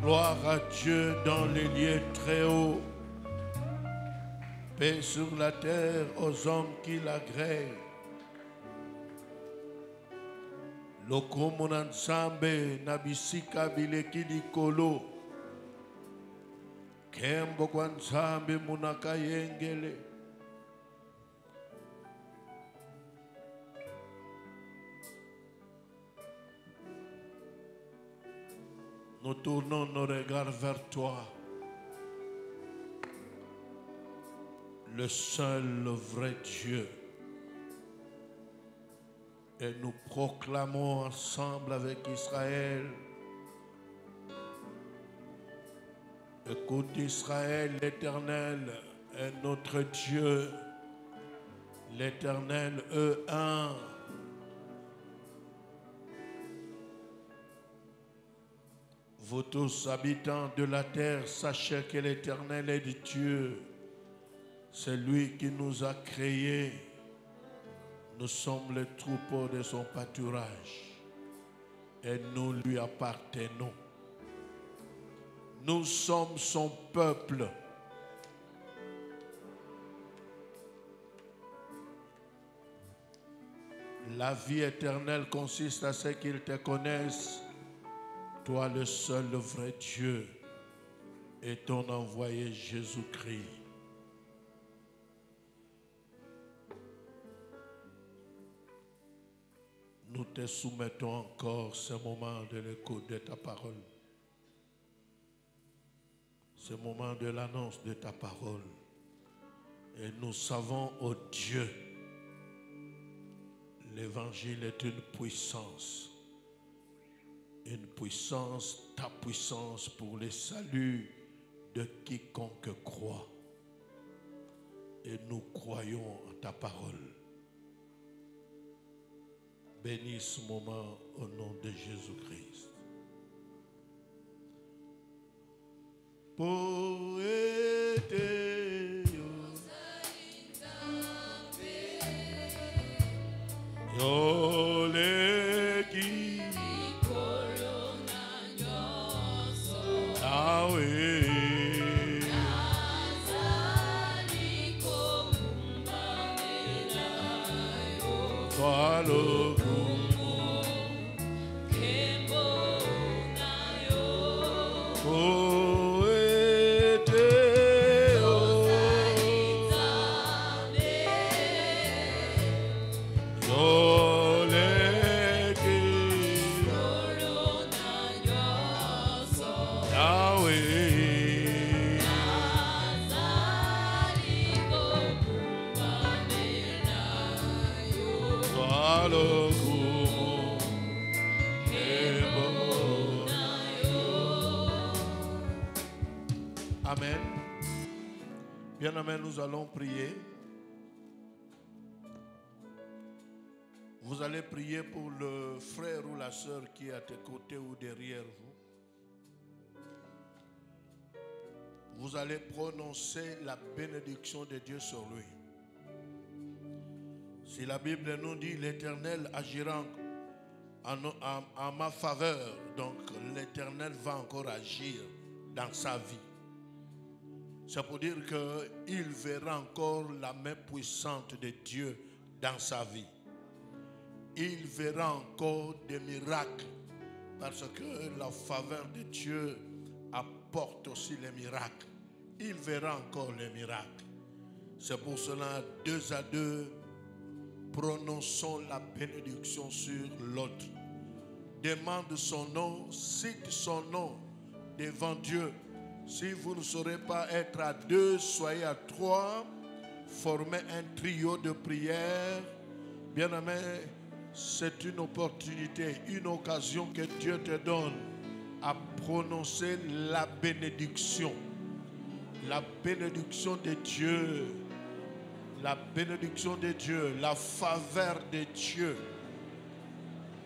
Gloire à Dieu dans les lieux très hauts. Paix sur la terre aux hommes qui l'agréent. Loko monansambe nabisika bileki dikolo. Kembo kwansambe munakayengele. Nous tournons nos regards vers toi, le seul vrai Dieu. Et nous proclamons ensemble avec Israël: écoute Israël, l'Éternel est notre Dieu, l'Éternel est un. Vous tous habitants de la terre, sachez que l'Éternel est Dieu. C'est lui qui nous a créés. Nous sommes les troupeaux de son pâturage et nous lui appartenons. Nous sommes son peuple. La vie éternelle consiste à ce qu'ils te connaissent, toi le seul vrai Dieu, et ton envoyé Jésus-Christ. Nous te soumettons encore ce moment de l'écoute de ta parole, ce moment de l'annonce de ta parole. Et nous savons, ô Dieu, l'évangile est une puissance, ta puissance pour le salut de quiconque croit. Et nous croyons en ta parole. Bénis ce moment au nom de Jésus-Christ. Amen. Bien-aimés, nous allons prier. Vous allez prier pour le frère ou la sœur qui est à tes côtés ou derrière vous. Vous allez prononcer la bénédiction de Dieu sur lui. Si la Bible nous dit l'Éternel agira en ma faveur, donc l'Éternel va encore agir dans sa vie. C'est pour dire qu'il verra encore la main puissante de Dieu dans sa vie. Il verra encore des miracles parce que la faveur de Dieu apporte aussi les miracles. Il verra encore les miracles. C'est pour cela, 2 à 2, prononçons la bénédiction sur l'autre. Demande son nom, cite son nom devant Dieu. Si vous ne saurez pas être à 2, soyez à 3. Formez un trio de prière. Bien-aimé, c'est une opportunité, une occasion que Dieu te donne à prononcer la bénédiction. La bénédiction de Dieu. La bénédiction de Dieu, la faveur de Dieu.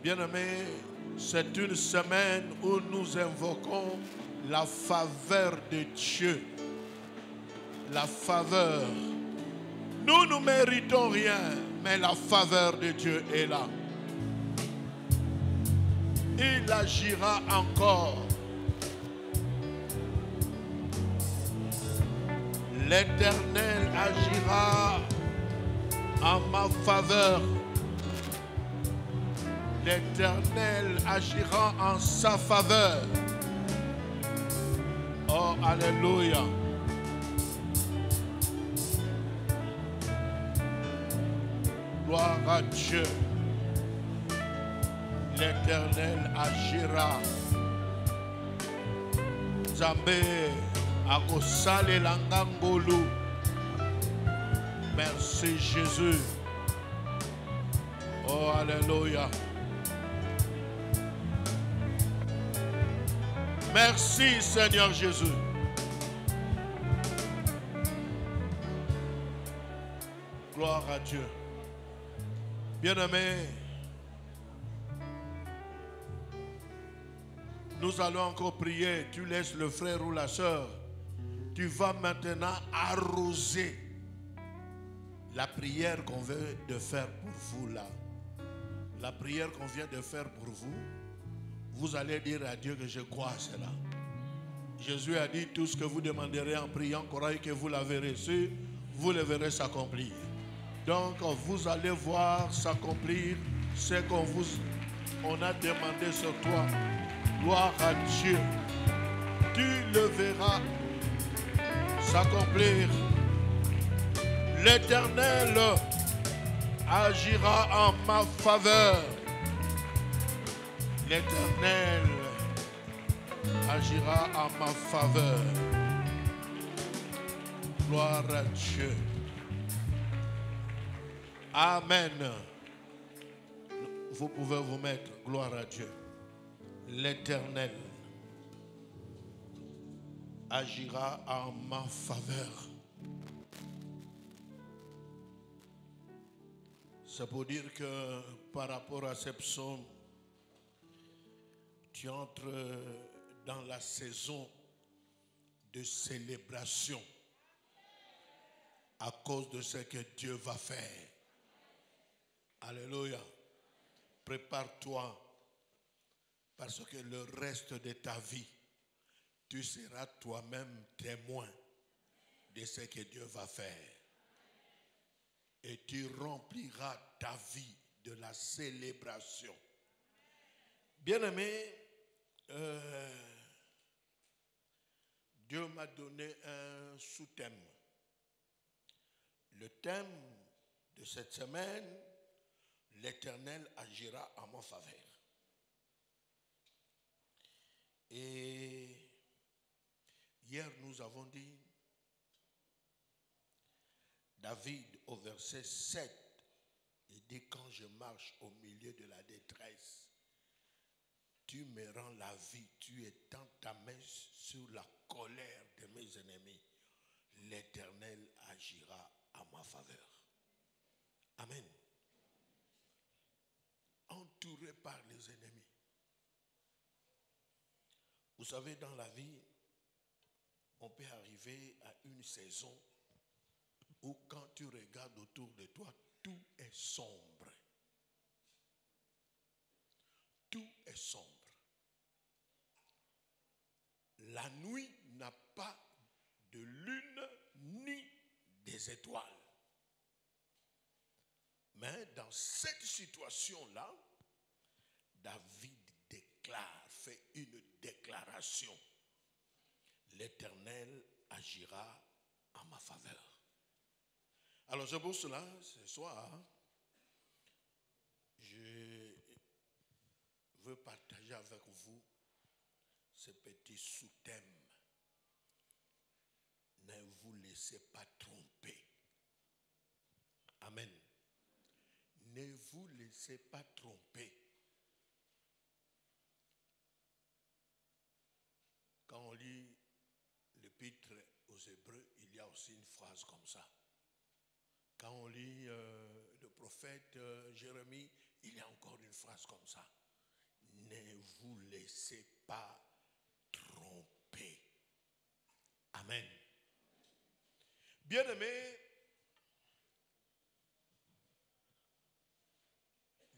Bien-aimé, c'est une semaine où nous invoquons la faveur de Dieu. La faveur. Nous ne méritons rien, mais la faveur de Dieu est là. Il agira encore. L'Éternel agira en ma faveur. L'Éternel agira en sa faveur. Oh, alléluia. Gloire à Dieu. L'Éternel agira. Zambé akosale langangolu. Merci Jésus. Oh, alléluia. Merci Seigneur Jésus. Gloire à Dieu. Bien-aimés, nous allons encore prier. Tu laisses le frère ou la sœur. Tu vas maintenant arroser la prière qu'on veut de faire pour vous là. La prière qu'on vient de faire pour vous. Vous allez dire à Dieu que je crois à cela. Jésus a dit tout ce que vous demanderez en priant, croyez que vous l'avez reçu, vous le verrez s'accomplir. Donc vous allez voir s'accomplir ce qu'on a demandé sur toi. Gloire à Dieu. Tu le verras s'accomplir. L'Éternel agira en ma faveur. L'Éternel agira en ma faveur. Gloire à Dieu. Amen. Vous pouvez vous mettre. Gloire à Dieu. L'Éternel agira en ma faveur. C'est pour dire que par rapport à ces psaumes, tu entres dans la saison de célébration à cause de ce que Dieu va faire. Alléluia. Prépare-toi parce que le reste de ta vie, tu seras toi-même témoin de ce que Dieu va faire. Et tu rempliras ta vie de la célébration. Bien-aimé, Dieu m'a donné un sous-thème. Le thème de cette semaine, l'Éternel agira en ma faveur. Et hier, nous avons dit, David, au verset 7, il dit, quand je marche au milieu de la détresse, tu me rends la vie, tu étends ta main sur la colère de mes ennemis. L'Éternel agira en ma faveur. Amen. Entouré par les ennemis. Vous savez, dans la vie, on peut arriver à une saison où quand tu regardes autour de toi, tout est sombre. Tout est sombre. La nuit n'a pas de lune ni des étoiles. Mais dans cette situation-là, David fait une déclaration. L'Éternel agira en ma faveur. Alors c'est pour cela, ce soir, je veux partager avec vous ce petit sous-thème. Ne vous laissez pas tromper. Amen. Ne vous laissez pas tromper. Quand on lit l'épître aux Hébreux, il y a aussi une phrase comme ça. Quand on lit le prophète Jérémie, il y a encore une phrase comme ça. Ne vous laissez pas tromper. Amen. Bien-aimés,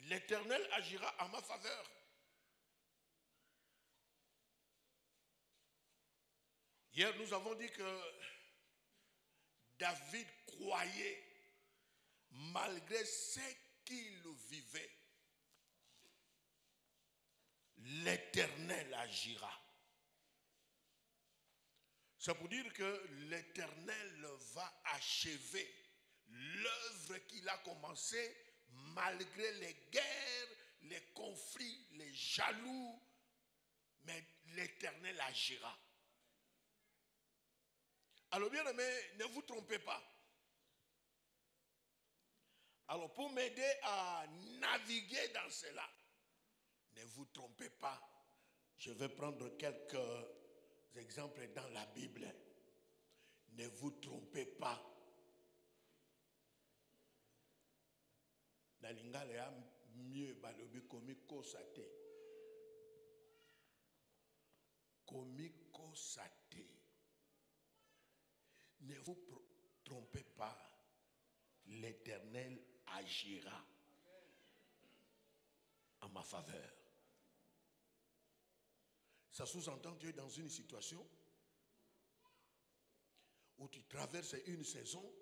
l'Éternel agira en ma faveur. Hier, nous avons dit que David croyait, malgré ce qu'il vivait, l'Éternel agira. C'est pour dire que l'Éternel va achever l'œuvre qu'il a commencée malgré les guerres, les conflits, les jaloux. Mais l'Éternel agira. Alors bien aimé, ne vous trompez pas. Alors pour m'aider à naviguer dans cela, ne vous trompez pas. Je vais prendre quelques exemples dans la Bible. Ne vous trompez pas. Na lingala ya mieux balobi komiko sate. Komiko sate. Ne vous trompez pas. L'Éternel agira en ma faveur. Ça sous-entend que tu es dans une situation où tu traverses une saison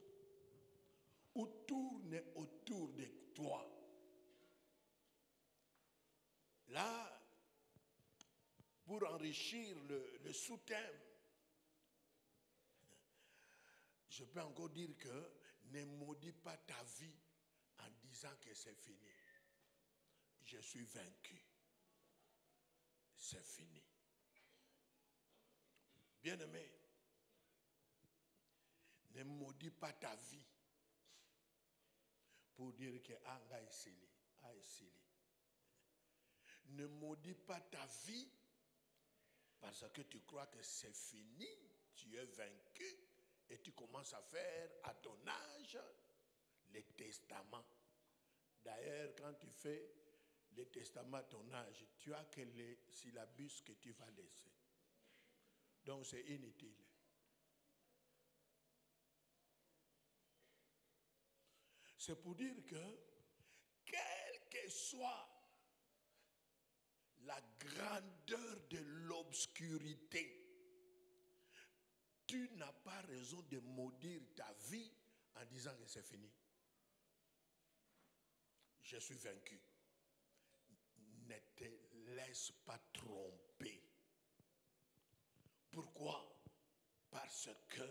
où tourne autour de toi. Là, pour enrichir le sous-thème, je peux encore dire que ne maudis pas ta vie en disant que c'est fini. Je suis vaincu. C'est fini. Bien-aimé, ne maudis pas ta vie pour dire que Anga est scellé. Ne maudis pas ta vie parce que tu crois que c'est fini, tu es vaincu et tu commences à faire à ton âge les testaments. D'ailleurs, quand tu fais les testaments à ton âge, tu as que les syllabus que tu vas laisser. Donc c'est inutile. C'est pour dire que, quelle que soit la grandeur de l'obscurité, tu n'as pas raison de maudire ta vie en disant que c'est fini. Je suis vaincu. Ne te laisse pas tromper. Pourquoi? Parce que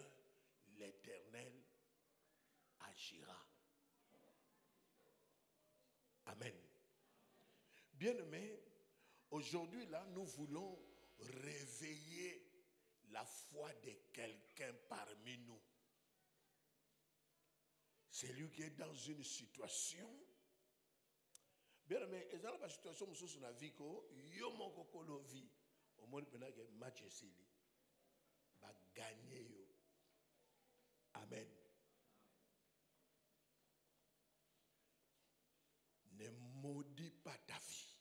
l'Éternel agira. Amen. Bien-aimés, aujourd'hui là, nous voulons réveiller la foi de quelqu'un parmi nous. C'est lui qui est dans une situation. Bien-aimé, et dans la situation où nous avons vu que yomo kokolo vie, au moins pendant que match est va gagner yo. Amen. Ne maudis pas ta vie.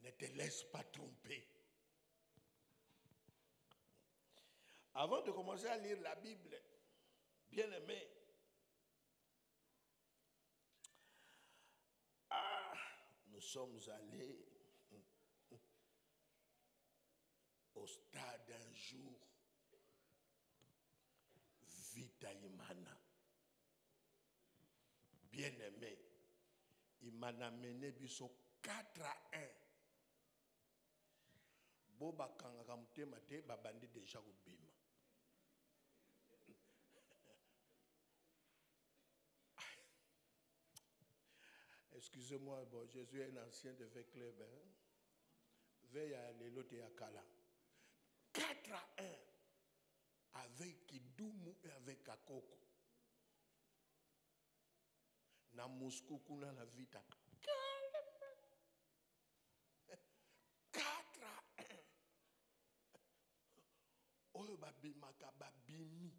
Ne te laisse pas tromper. Avant de commencer à lire la Bible, bien-aimé, nous sommes allés au stade un jour, Vita Imana. Bien-aimé, il m'a amené biso 4-1. Boba kangamte mate babandi déjà au bima. Excusez-moi, bon, je suis un ancien de V-Club. Veille à l'élote et à Kala. 4-1 avec Kidumu et avec Kakoko. Na Moscou, kuna na Vita. 4-1. Oyo babimaka babimi.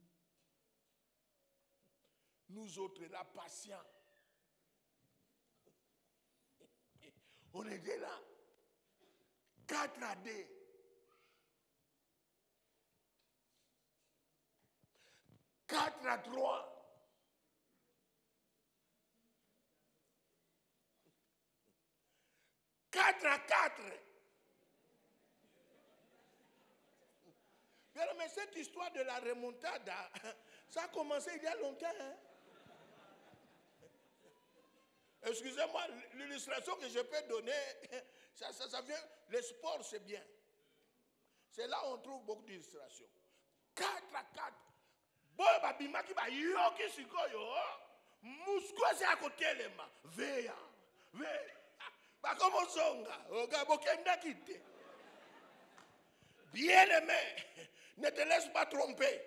Nous autres, là, patients. On était là. 4-2. 4-3. 4-4. Bien, mais cette histoire de la remontada, ça a commencé il y a longtemps. Hein? Excusez-moi, l'illustration que je peux donner, ça vient, le sport c'est bien. C'est là où on trouve beaucoup d'illustrations. 4 à 4. Bon, babima qui va yoki sikoyo. Mousco c'est à côté les mains. Veya. Pas comme on songa. Ogabokenda quitte. Bien-aimé, ne te laisse pas tromper.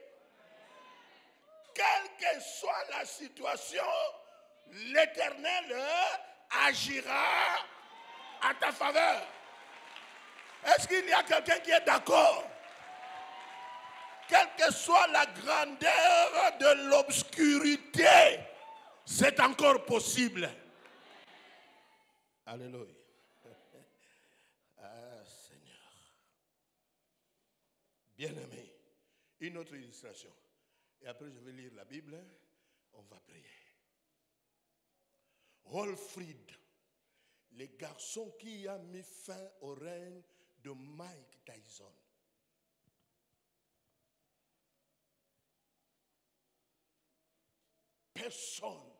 Quelle que soit la situation, l'Éternel agira à ta faveur. Est-ce qu'il y a quelqu'un qui est d'accord? Quelle que soit la grandeur de l'obscurité, c'est encore possible. Alléluia. Ah, Seigneur. Bien-aimé, une autre illustration. Et après, je vais lire la Bible. On va prier. Wolfried, le garçon qui a mis fin au règne de Mike Tyson. Personne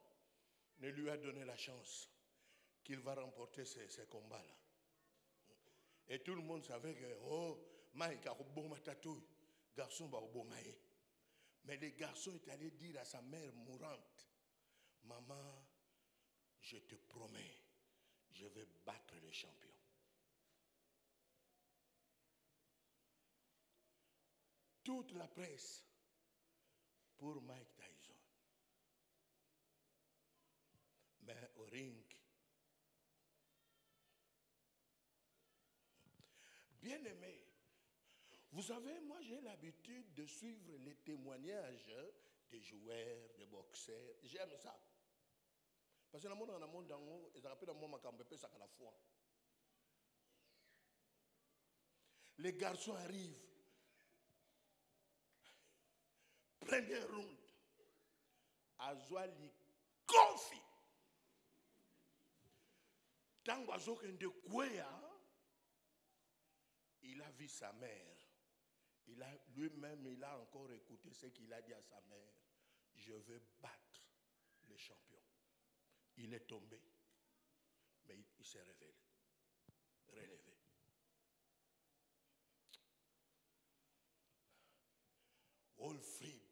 ne lui a donné la chance qu'il va remporter ces combats-là. Et tout le monde savait que, oh, Mike a bon matatouille, garçon va au bon maï. Mais le garçon est allé dire à sa mère mourante, maman, je te promets, je vais battre le champion. Toute la presse pour Mike Tyson. Mais au ring, bien aimé, vous savez, moi j'ai l'habitude de suivre les témoignages des joueurs, des boxeurs. J'aime ça. Parce que dans le monde d'ango, ils appellent dans mon camp, ça à la fois. Les garçons arrivent. Premier round. Azwali Kofi. Tango azokende kwea, il a vu sa mère. Lui-même, il a encore écouté ce qu'il a dit à sa mère. Je vais battre le champion. Il est tombé, mais il s'est relevé. Wolfried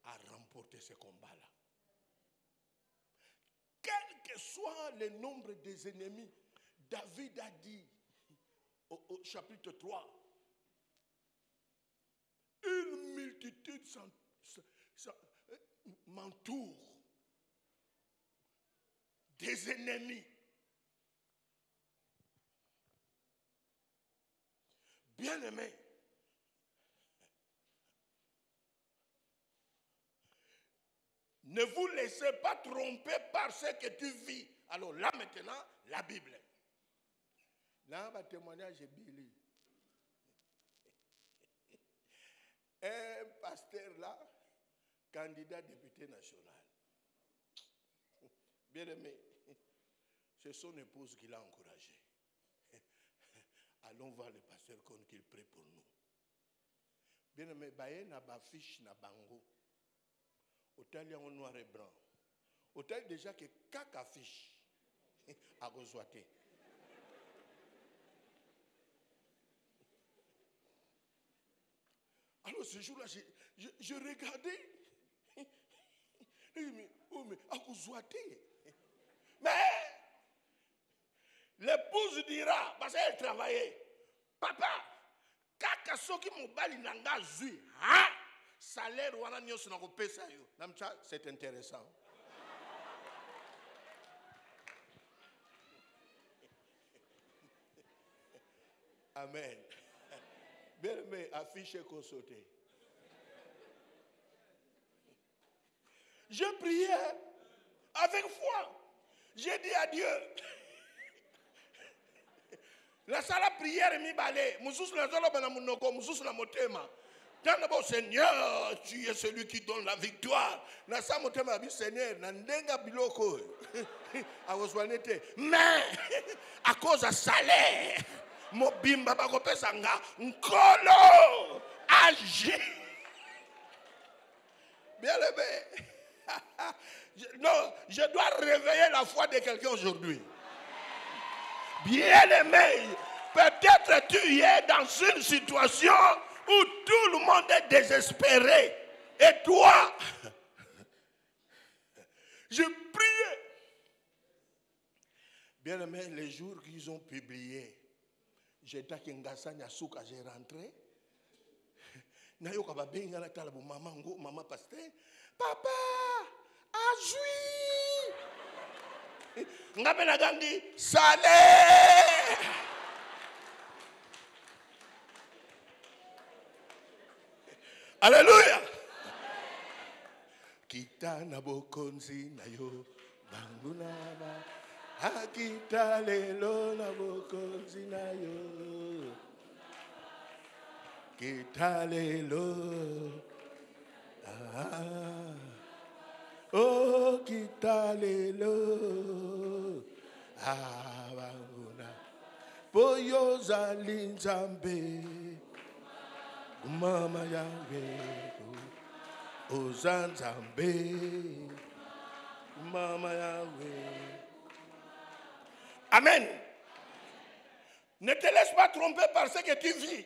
a remporté ce combat-là. Quel que soit le nombre des ennemis, David a dit au chapitre 3, une multitude m'entoure, des ennemis. Bien-aimé, ne vous laissez pas tromper par ce que tu vis. Alors là maintenant, la Bible. Là, va témoignage est Billy. Un pasteur là, candidat député national. Bien aimé, c'est son épouse qui l'a encouragé. Allons voir le pasteur qu'il prie pour nous. Bien aimé, baye na ba fiche na bango. Autant en noir et blanc. Autant déjà que caca fiche à Gozoate. Alors ce jour-là, je regardais. Mais à Gozoate. Mais l'épouse dira, parce qu'elle travaillait, papa, caca soki mobali nanga zui, hein? Salaire wana nyoso na kopesa yo. Namcha, c'est intéressant. Amen. Bien aimé, affiché qu'on sautait. Je priais avec foi. J'ai dit à Dieu. La salle à prière mi balé. Moussous la zolo bana munoko, moussous la motema. D'abord, Seigneur, tu es celui qui donne la victoire. Na sa motema bi Seigneur, na ndenga biloko. Mais à cause de salaire, Mobimba bakopesa nga nkolo agit. Bien aimé. Non, je dois réveiller la foi de quelqu'un aujourd'hui. Bien aimé, peut-être tu es dans une situation où tout le monde est désespéré. Et toi, je priais. Bien aimé, les jours qu'ils ont publié, j'étais à Kengasa, Nyasuka, j'ai rentré. Nayoka babenga na tala maman ngo, maman pasteur. Papa, ajui. Ngapena gandi, salé. Alléluia. Kita na bokonzi na yo, banguna ba. Akita lelo na bokonzi na yo. Kita lelo. Ah. Oh, kita lelo. Ah, banguna. Poyo zali nzambe. Mama Yahweh. Ozanzambe. Mama Yahweh. Amen. Ne te laisse pas tromper par ce que tu vis.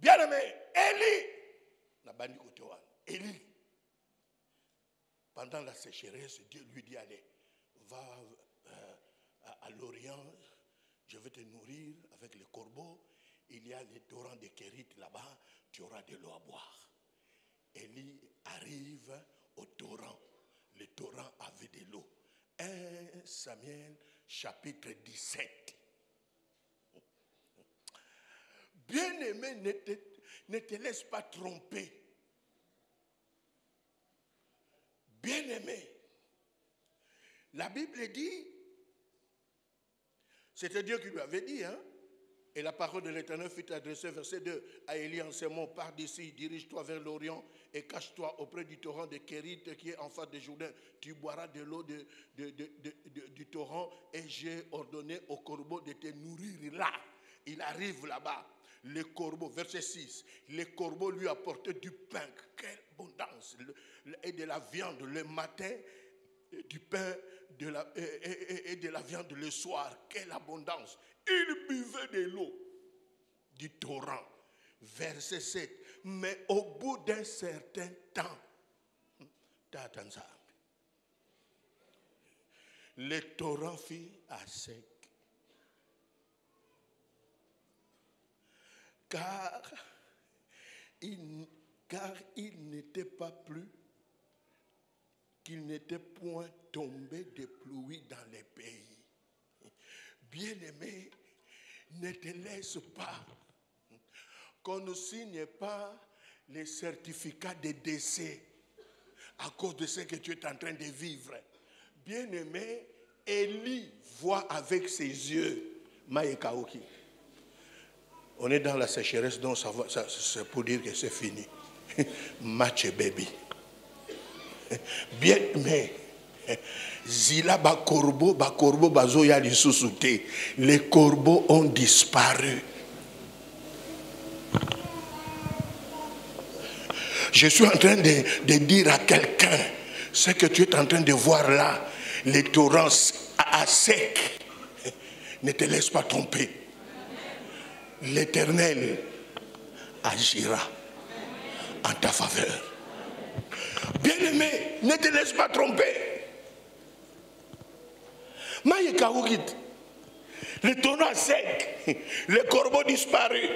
Bien-aimé, Élie, pendant la sécheresse, Dieu lui dit, allez, va à l'Orient, je vais te nourrir avec les corbeaux. Il y a les torrents de Kérit là-bas, tu auras de l'eau à boire. Élie arrive au torrent. Le torrent avait de l'eau. 1 Samuel chapitre 17. Bien-aimé, ne te laisse pas tromper. Bien-aimé, la Bible dit, c'était Dieu qui lui avait dit, hein, et la parole de l'Éternel fut adressée, verset 2, à Élie en ces mots, pars d'ici, dirige-toi vers l'Orient et cache-toi auprès du torrent de Kérit qui est en face de Jourdain. Tu boiras de l'eau du torrent et j'ai ordonné au corbeau de te nourrir là. Il arrive là-bas. Les corbeaux, verset 6, les corbeaux lui apportaient du pain, quelle abondance, et de la viande le matin, du pain et de la viande le soir, quelle abondance. Il buvait de l'eau du torrent. Verset 7, mais au bout d'un certain temps, le torrent fit à sec. Car il n'était pas plus, qu'il n'était point tombé de pluie dans les pays. Bien-aimé, ne te laisse pas qu'on ne signe pas les certificats de décès à cause de ce que tu es en train de vivre. Bien-aimé, Élie voit avec ses yeux Maïkaoki. On est dans la sécheresse, donc c'est pour dire que c'est fini. Match baby. Bien, mais Zila Bakorbo, Bazoya Lissousouté. Les corbeaux ont disparu. Je suis en train de dire à quelqu'un ce que tu es en train de voir là, les torrents à sec. Ne te laisse pas tromper. L'Éternel agira en ta faveur. Bien-aimé, ne te laisse pas tromper. Le torrent sec, le corbeau disparu.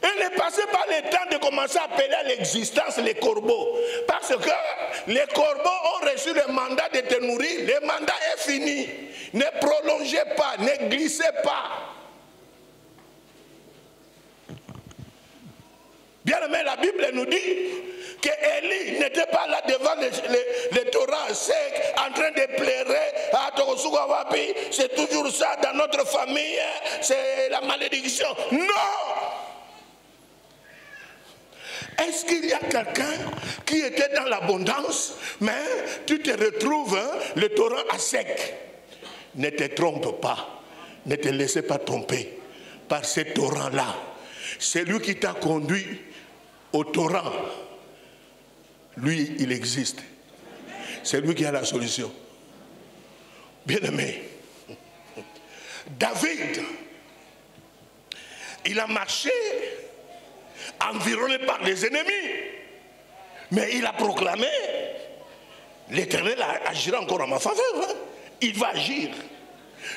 Il n'est passé pas le temps de commencer à appeler à l'existence les corbeaux. Parce que les corbeaux ont reçu le mandat de te nourrir. Le mandat est fini. Ne prolongez pas, ne glissez pas. Bien aimé, la Bible nous dit que Élie n'était pas là devant les torrents secs en train de pleurer. C'est toujours ça dans notre famille, c'est la malédiction. Non! Est-ce qu'il y a quelqu'un qui était dans l'abondance, mais tu te retrouves le torrent à sec? Ne te trompe pas. Ne te laissez pas tromper par ce torrent-là. C'est lui qui t'a conduit au torrent. Lui, il existe. C'est lui qui a la solution. Bien-aimé, David, il a marché environné par les ennemis, mais il a proclamé, l'Éternel agira encore en ma faveur. Hein? Il va agir.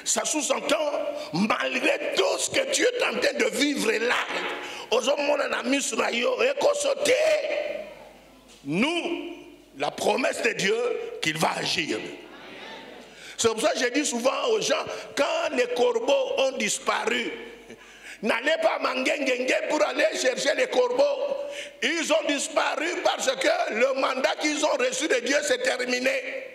Ça sous-entend, malgré tout ce que tu es en train de vivre là, nous, la promesse de Dieu, qu'il va agir. C'est pour ça que je dis souvent aux gens, quand les corbeaux ont disparu, n'allez pas à Mangengengue pour aller chercher les corbeaux. Ils ont disparu parce que le mandat qu'ils ont reçu de Dieu s'est terminé.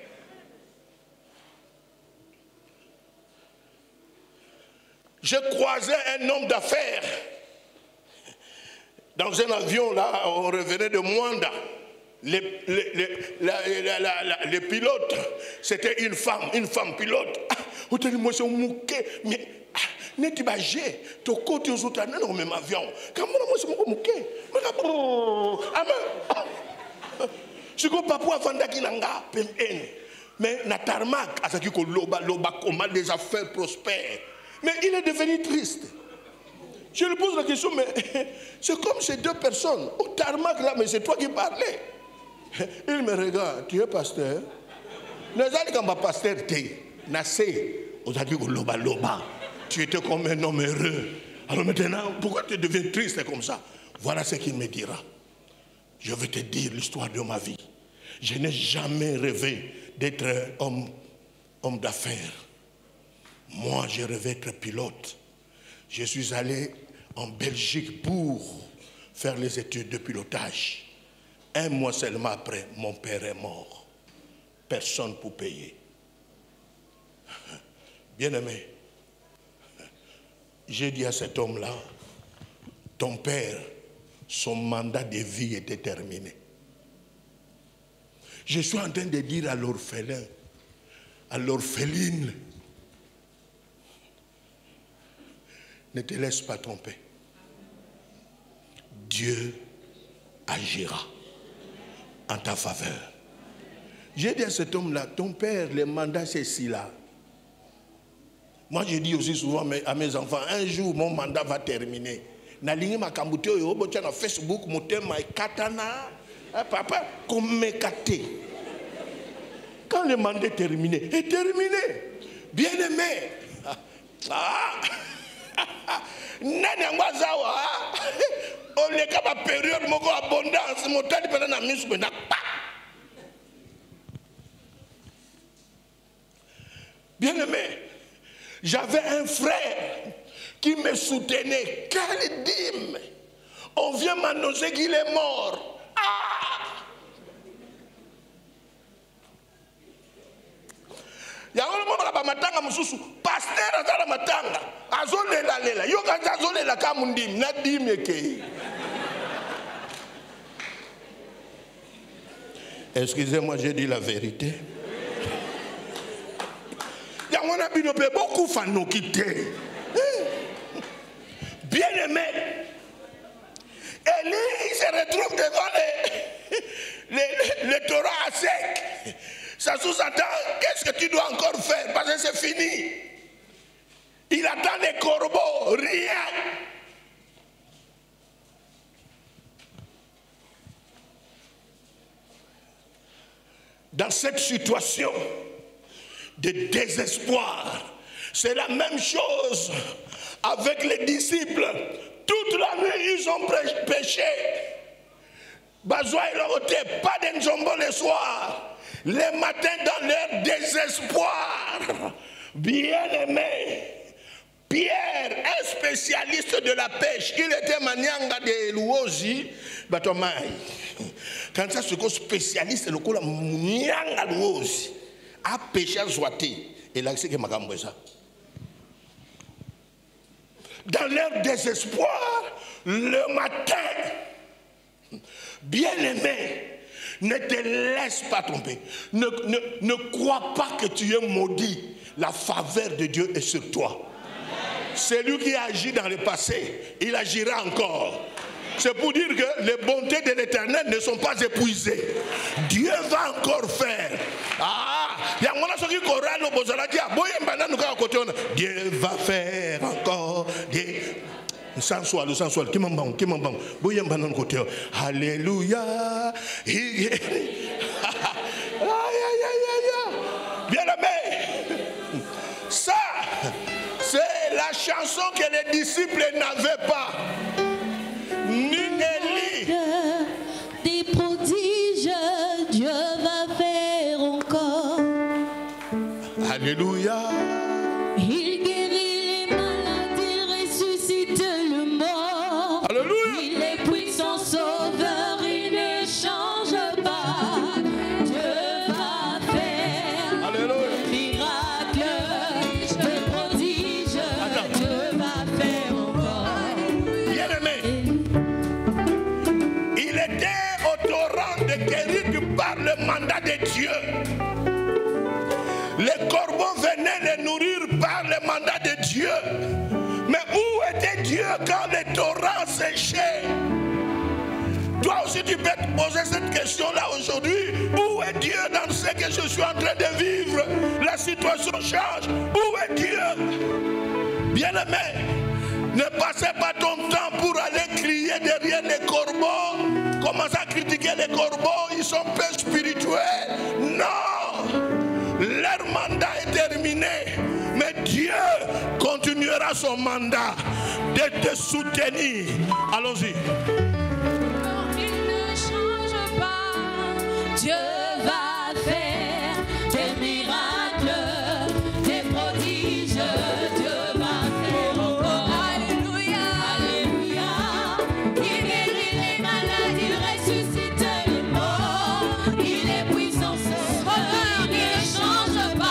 Je croisais un homme d'affaires dans un avion, là, on revenait de Mwanda. Le pilote, c'était une femme pilote. Moi, c'est un mouquet, mais n'est-ce pas j'ai ton côté aux autres, non, même avion. Comment moi, c'est mon mouquet? Je ne pas pour vendre qui n'anga, mais na tarmac, à ce qui loba comment des affaires prospèrent. Mais il est devenu triste. Je lui pose la question, mais c'est comme ces deux personnes. Au tarmac là, mais c'est toi qui parlais. Il me regarde, tu es pasteur? Tu étais comme un homme heureux. Alors maintenant, pourquoi tu deviens triste comme ça? Voilà ce qu'il me dira. Je vais te dire l'histoire de ma vie. Je n'ai jamais rêvé d'être homme d'affaires. Moi, j'ai rêvé d'être pilote. Je suis allé en Belgique pour faire les études de pilotage. Un mois seulement après, mon père est mort. Personne pour payer. Bien-aimé, j'ai dit à cet homme-là, ton père, son mandat de vie était terminé. Je suis en train de dire à l'orphelin, à l'orpheline, ne te laisse pas tromper. Dieu agira en ta faveur. J'ai dit à cet homme-là, ton père, le mandat c'est ici là. Moi je dis aussi souvent à mes enfants, un jour mon mandat va terminer. Nalingi makambute yo botia na Facebook motema katana papa comme me kate. Quand le mandat est terminé, bien aimé. Nani ngwazawa on est comme à période moko abondance motali pena na misu pena pa. Bien aimé, j'avais un frère qui me soutenait. Quelle dîme! On vient m'annoncer qu'il est mort. Ah! Il y a un moment là, matanga mususu, pasteur azala matanga, azolela lela, yo kanza azolela kamundim, na dîme ke. Excusez-moi, j'ai dit la vérité. On a beaucoup de quitté. Bien aimé, Élie se retrouve devant le Torah à sec. Ça sous-entend, qu'est-ce que tu dois encore faire? Parce que c'est fini. Il attend les corbeaux, rien. Dans cette situation de désespoir, c'est la même chose avec les disciples. Toute la nuit, ils ont péché. Bazoua et Loroté, pas d'enjombo le soir. Le matin, dans leur désespoir, bien aimé, Pierre, un spécialiste de la pêche, il était manianga de Louosi, Batomai. Quand ça, c'est un spécialiste, le coup, manianga Louosi. A péché à Zouati. Et là, c'est que ma gamme ça. Dans leur désespoir, le matin, bien-aimé, ne te laisse pas tromper. Ne crois pas que tu es maudit. La faveur de Dieu est sur toi. Celui qui a agi dans le passé, il agira encore. C'est pour dire que les bontés de l'Éternel ne sont pas épuisées. Dieu va encore faire. Dieu va faire encore. Sensual. Alléluia. Bien aimé. Ça, c'est la chanson que les disciples n'avaient pas. Ni Élie. Des prodiges, Dieu va faire encore. Alléluia. Il guérit les malades, il ressuscite le mort. Alléluia. Il est puissant sauveur, il ne change pas. Dieu va faire. Alléluia. Des miracles, des prodiges. Dieu va faire encore. Bien aimé. Il était au torrent de Kérit par le mandat de Dieu. Les corbeaux venaient les nourrir par le mandat de Dieu. Mais où était Dieu quand les torrents séchaient? Toi aussi tu peux te poser cette question-là aujourd'hui. Où est Dieu dans ce que je suis en train de vivre? La situation change. Où est Dieu? Bien-aimé, ne passez pas ton temps pour aller crier derrière les corbeaux. Commencez à critiquer les corbeaux, ils sont peu spirituels. Non! Leur mandat est terminé. Mais Dieu continuera son mandat de te soutenir. Allons-y. Il ne change pas. Dieu va faire des miracles, des prodiges. Dieu va faire encore. Alléluia, alléluia. Il guérit les malades, il ressuscite les morts. Il est puissant sauveur, il ne change pas.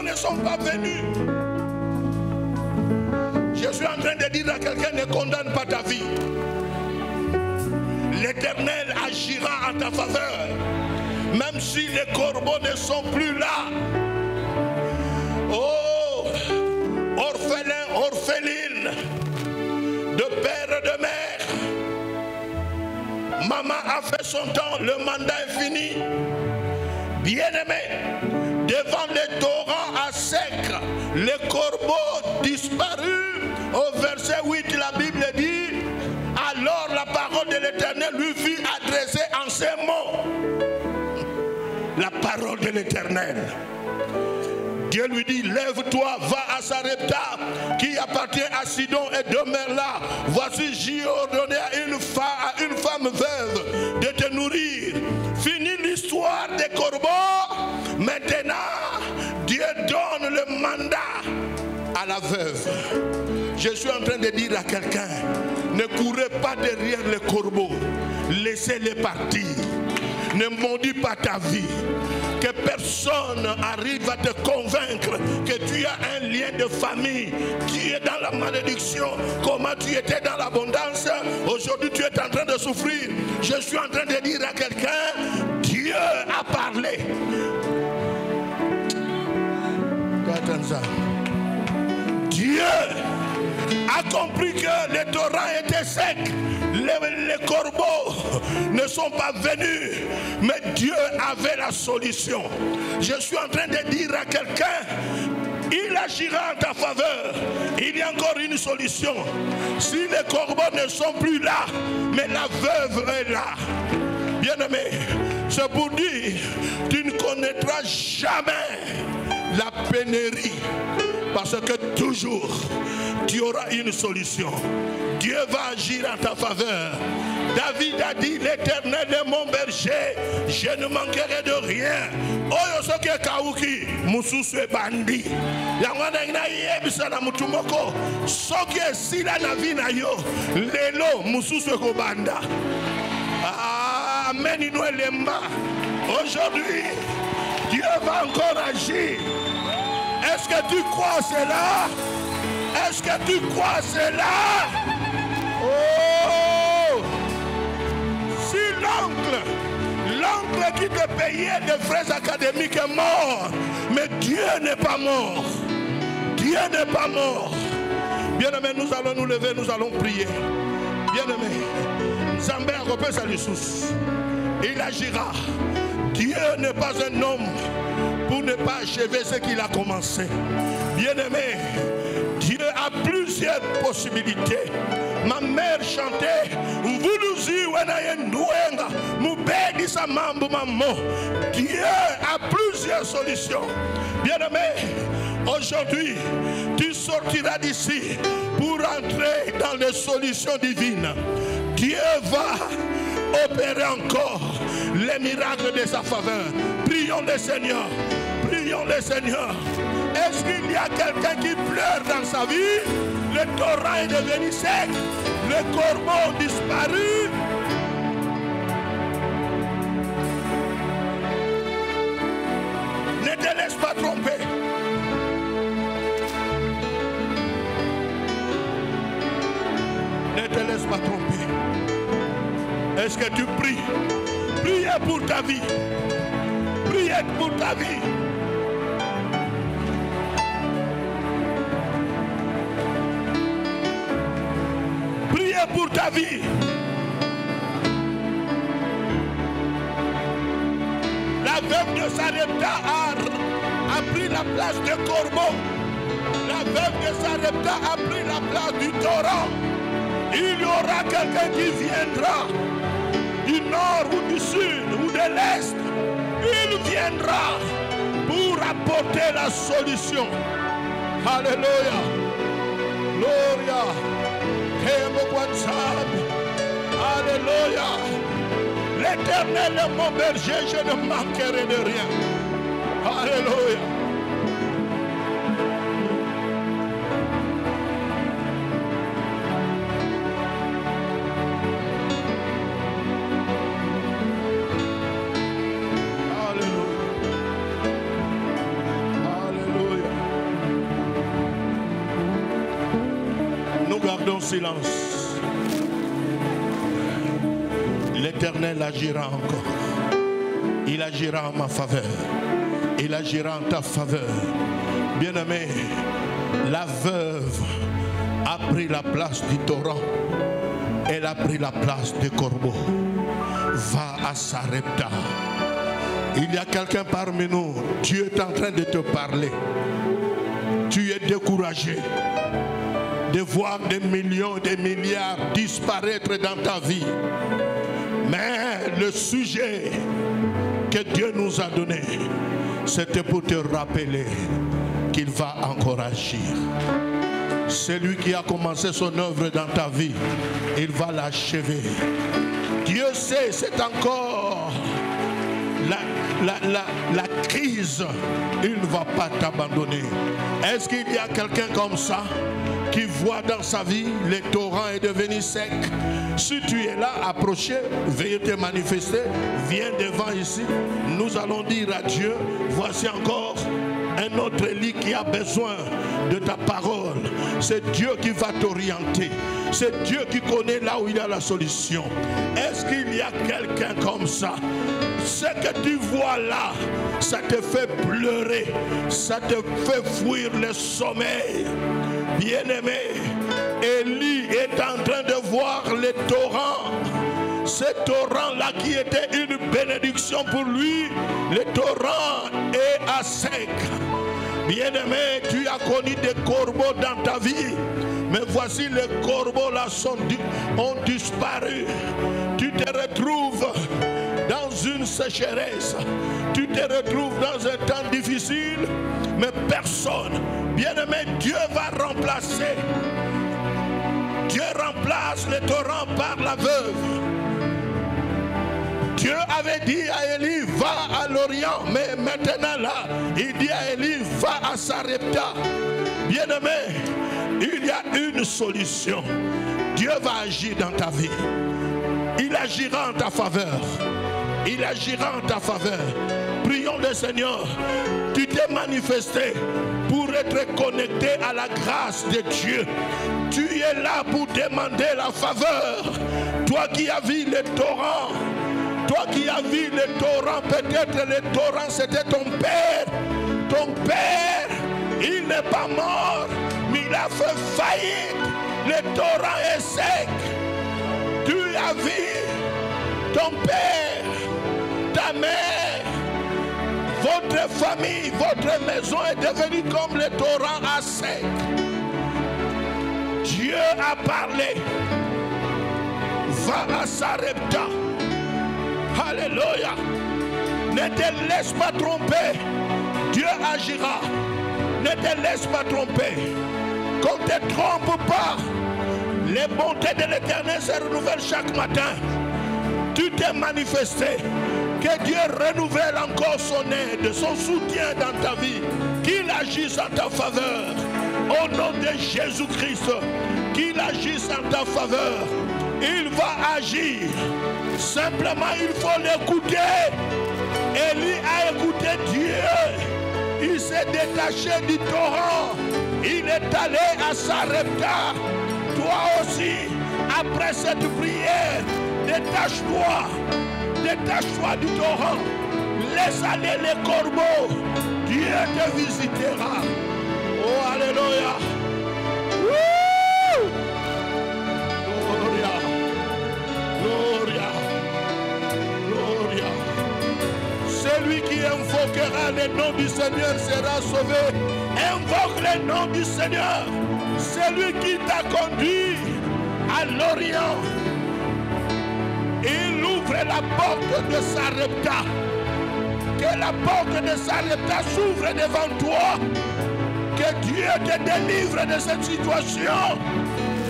Ne sont pas venus. Je suis en train de dire à quelqu'un: ne condamne pas ta vie. L'Éternel agira en ta faveur. Même si les corbeaux ne sont plus là. Oh, orphelin, orpheline, de père et de mère. Maman a fait son temps, le mandat est fini. Bien-aimé, devant les torrents à sec, les corbeaux disparus. Au verset 8, la Bible dit: alors la parole de l'Éternel lui fut adressée en ces mots. La parole de l'Éternel. Dieu lui dit: lève-toi, va à Sarepta, qui appartient à Sidon, et demeure là. Voici, j'ai ordonné à une femme veuve de te nourrir. Fini l'histoire des corbeaux. Maintenant, Dieu donne le mandat à la veuve. Je suis en train de dire à quelqu'un: ne courez pas derrière les corbeaux. Laissez-les partir. Ne maudis pas ta vie. Que personne arrive à te convaincre que tu as un lien de famille qui est dans la malédiction. Comment tu étais dans l'abondance, aujourd'hui tu es en train de souffrir. Je suis en train de dire à quelqu'un: Dieu a parlé. Dieu a compris que les torrents étaient secs. Les corbeaux ne sont pas venus, mais Dieu avait la solution. Je suis en train de dire à quelqu'un: il agira en ta faveur. Il y a encore une solution. Si les corbeaux ne sont plus là, mais la veuve est là. Bien-aimé, C'est pour dire, tu ne connaîtras jamais la pénurie. Parce que toujours, tu auras une solution. Dieu va agir en ta faveur. David a dit, l'Éternel est mon berger, je ne manquerai de rien. Oyo soki kauki, mususu e bandi. Yangwana ina yebisa na mutumoko. Soki esila na vina yo, lelo mususu e kobanda. Amen, inuelemba. Aujourd'hui, Dieu va encore agir. Est-ce que tu crois cela? Est-ce que tu crois cela? Oh! Si l'oncle qui te payait des frais académiques est mort, mais Dieu n'est pas mort. Dieu n'est pas mort. Bien-aimés, nous allons nous lever, nous allons prier. Bien-aimés, Zambé a repris sa ressource. Il agira. Dieu n'est pas un homme pour ne pas achever ce qu'il a commencé. Bien-aimé, Dieu a plusieurs possibilités. Ma mère chantait Dieu a plusieurs solutions. Bien-aimé, aujourd'hui, tu sortiras d'ici pour entrer dans les solutions divines. Dieu va opérer encore les miracles de sa faveur. Prions le Seigneur. Prions le Seigneur. Est-ce qu'il y a quelqu'un qui pleure dans sa vie? Le torrent est devenu sec. Le corbeau disparu. Ne te laisse pas tromper. Ne te laisse pas tromper. Est-ce que tu pries? Priez pour ta vie. Priez pour ta vie. Priez pour ta vie. La veuve de Sarepta a pris la place de corbeau. La veuve de Sarepta a pris la place du torrent. Il y aura quelqu'un qui viendra du nord ou du sud ou de l'est. Il viendra pour apporter la solution. Alléluia. Gloria. Alléluia. L'Éternel est mon berger, je ne manquerai de rien. Alléluia. Silence. L'Éternel agira encore. Il agira en ma faveur. Il agira en ta faveur. Bien-aimé, la veuve a pris la place du torrent. Elle a pris la place du corbeau. Va à Sarepta. Il y a quelqu'un parmi nous. Dieu est en train de te parler. Tu es découragé de voir des millions, des milliards disparaître dans ta vie. Mais le sujet que Dieu nous a donné, c'était pour te rappeler qu'il va encore agir. Celui qui a commencé son œuvre dans ta vie, il va l'achever. Dieu sait, c'est encore la crise. Il ne va pas t'abandonner. Est-ce qu'il y a quelqu'un comme ça qui voit dans sa vie le torrent est devenu sec? Si tu es là, approchez, veuillez te manifester, viens devant ici. Nous allons dire à Dieu, voici encore un autre lit qui a besoin de ta parole. C'est Dieu qui va t'orienter. C'est Dieu qui connaît là où il y a la solution. Est-ce qu'il y a quelqu'un comme ça? Ce que tu vois là, ça te fait pleurer, ça te fait fuir le sommeil. Bien-aimé, Élie est en train de voir les torrents. Ce torrent-là qui était une bénédiction pour lui, le torrent est à sec. Bien-aimé, tu as connu des corbeaux dans ta vie, mais voici les corbeaux là ont disparu. Tu te retrouves dans une sécheresse, tu te retrouves dans un temps difficile, mais personne, bien-aimé, Dieu va remplacer. Dieu remplace le torrent par la veuve. Dieu avait dit à Élie, va à l'Orient, mais maintenant là, il dit à Élie, va à Sarepta. Bien-aimé, il y a une solution. Dieu va agir dans ta vie. Il agira en ta faveur. Il agira en ta faveur. Prions le Seigneur. Tu t'es manifesté pour être connecté à la grâce de Dieu. Tu es là pour demander la faveur. Toi qui as vu les torrents, toi qui as vu les torrents, peut-être les torrents c'était ton père. Ton père, il n'est pas mort, mais il a fait faillite. Le torrent est sec. Tu as vu ton père, ta mère, votre famille, votre maison est devenue comme le torrent à sec. Dieu a parlé. Va à Sarepta. Alléluia. Ne te laisse pas tromper. Dieu agira. Ne te laisse pas tromper. Qu'on ne te trompe pas. Les bontés de l'Éternel se renouvellent chaque matin. Tu t'es manifesté. Que Dieu renouvelle encore son aide, son soutien dans ta vie. Qu'il agisse en ta faveur. Au nom de Jésus-Christ. Qu'il agisse en ta faveur. Il va agir. Simplement, il faut l'écouter. Élie a écouté Dieu. Il s'est détaché du torrent. Il est allé à Sarepta. Toi aussi, après cette prière, détache-toi. Détache-toi du torrent. Laisse aller les corbeaux. Dieu te visitera. Oh, alléluia. Woo! Gloria. Gloria. Gloria. Celui qui invoquera le nom du Seigneur sera sauvé. Invoque le nom du Seigneur. Celui qui t'a conduit à l'Orient. Il ouvre la porte de Sarepta. Que la porte de Sarepta s'ouvre devant toi. Que Dieu te délivre de cette situation.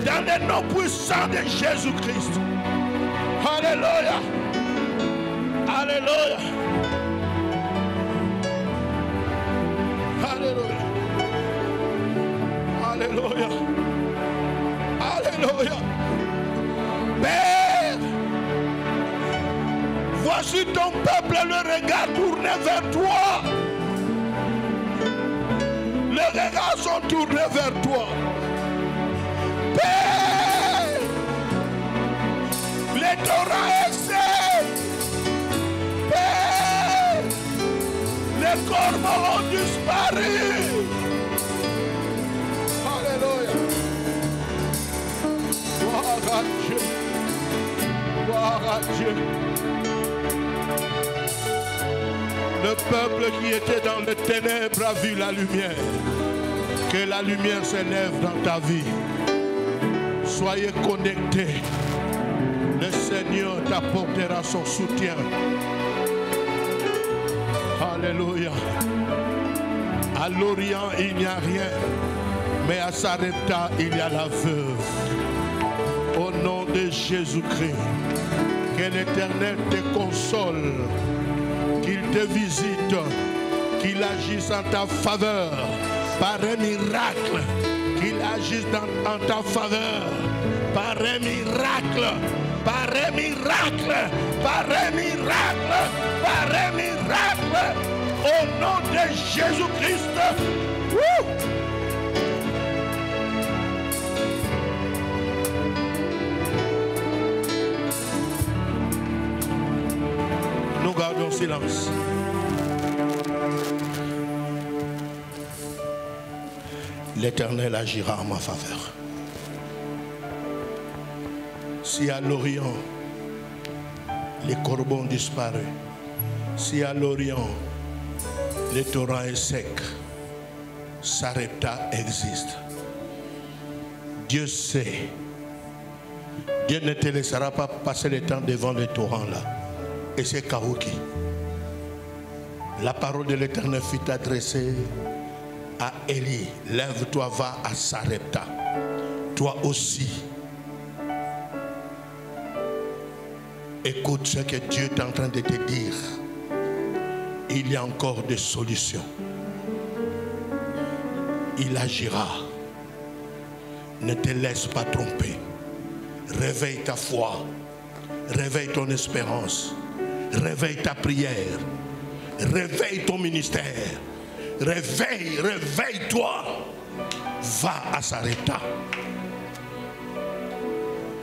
Dans le nom puissant de Jésus-Christ. Alléluia. Alléluia. Alléluia. Alléluia. Alléluia. Père, voici ton peuple, le regard tourné vers toi. Les regards sont tournés vers toi. Père, les torrents essaient. Père, les corbeaux ont disparu. Alléluia. Gloire à Dieu. Gloire à Dieu. Le peuple qui était dans les ténèbres a vu la lumière. Que la lumière s'élève dans ta vie. Soyez connectés. Le Seigneur t'apportera son soutien. Alléluia. À l'Orient, il n'y a rien. Mais à Sarepta, il y a la veuve. Au nom de Jésus-Christ, que l'Éternel te console, qu'il te visite, qu'il agisse en ta faveur par un miracle, qu'il agisse en ta faveur par un miracle, par un miracle, par un miracle, par un miracle, au nom de Jésus-Christ. Nous gardons silence. L'Éternel agira en ma faveur. Si à l'Orient, les corbeaux ont disparu, si à l'Orient, le torrent est sec, Sarepta existe. Dieu sait. Dieu ne te laissera pas passer le temps devant le torrent là. Et c'est Kaouki. La parole de l'Éternel fut adressée à Élie. Lève-toi, va à Sarepta. Toi aussi. Écoute ce que Dieu est en train de te dire. Il y a encore des solutions. Il agira. Ne te laisse pas tromper. Réveille ta foi. Réveille ton espérance. Réveille ta prière. Réveille ton ministère. Réveille-toi. Va à Sarepta.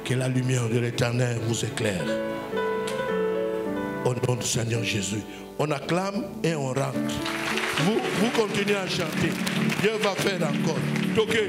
Que la lumière de l'Éternel vous éclaire. Au nom du Seigneur Jésus. On acclame et on rentre. Vous continuez à chanter. Dieu va faire encore. Toquez.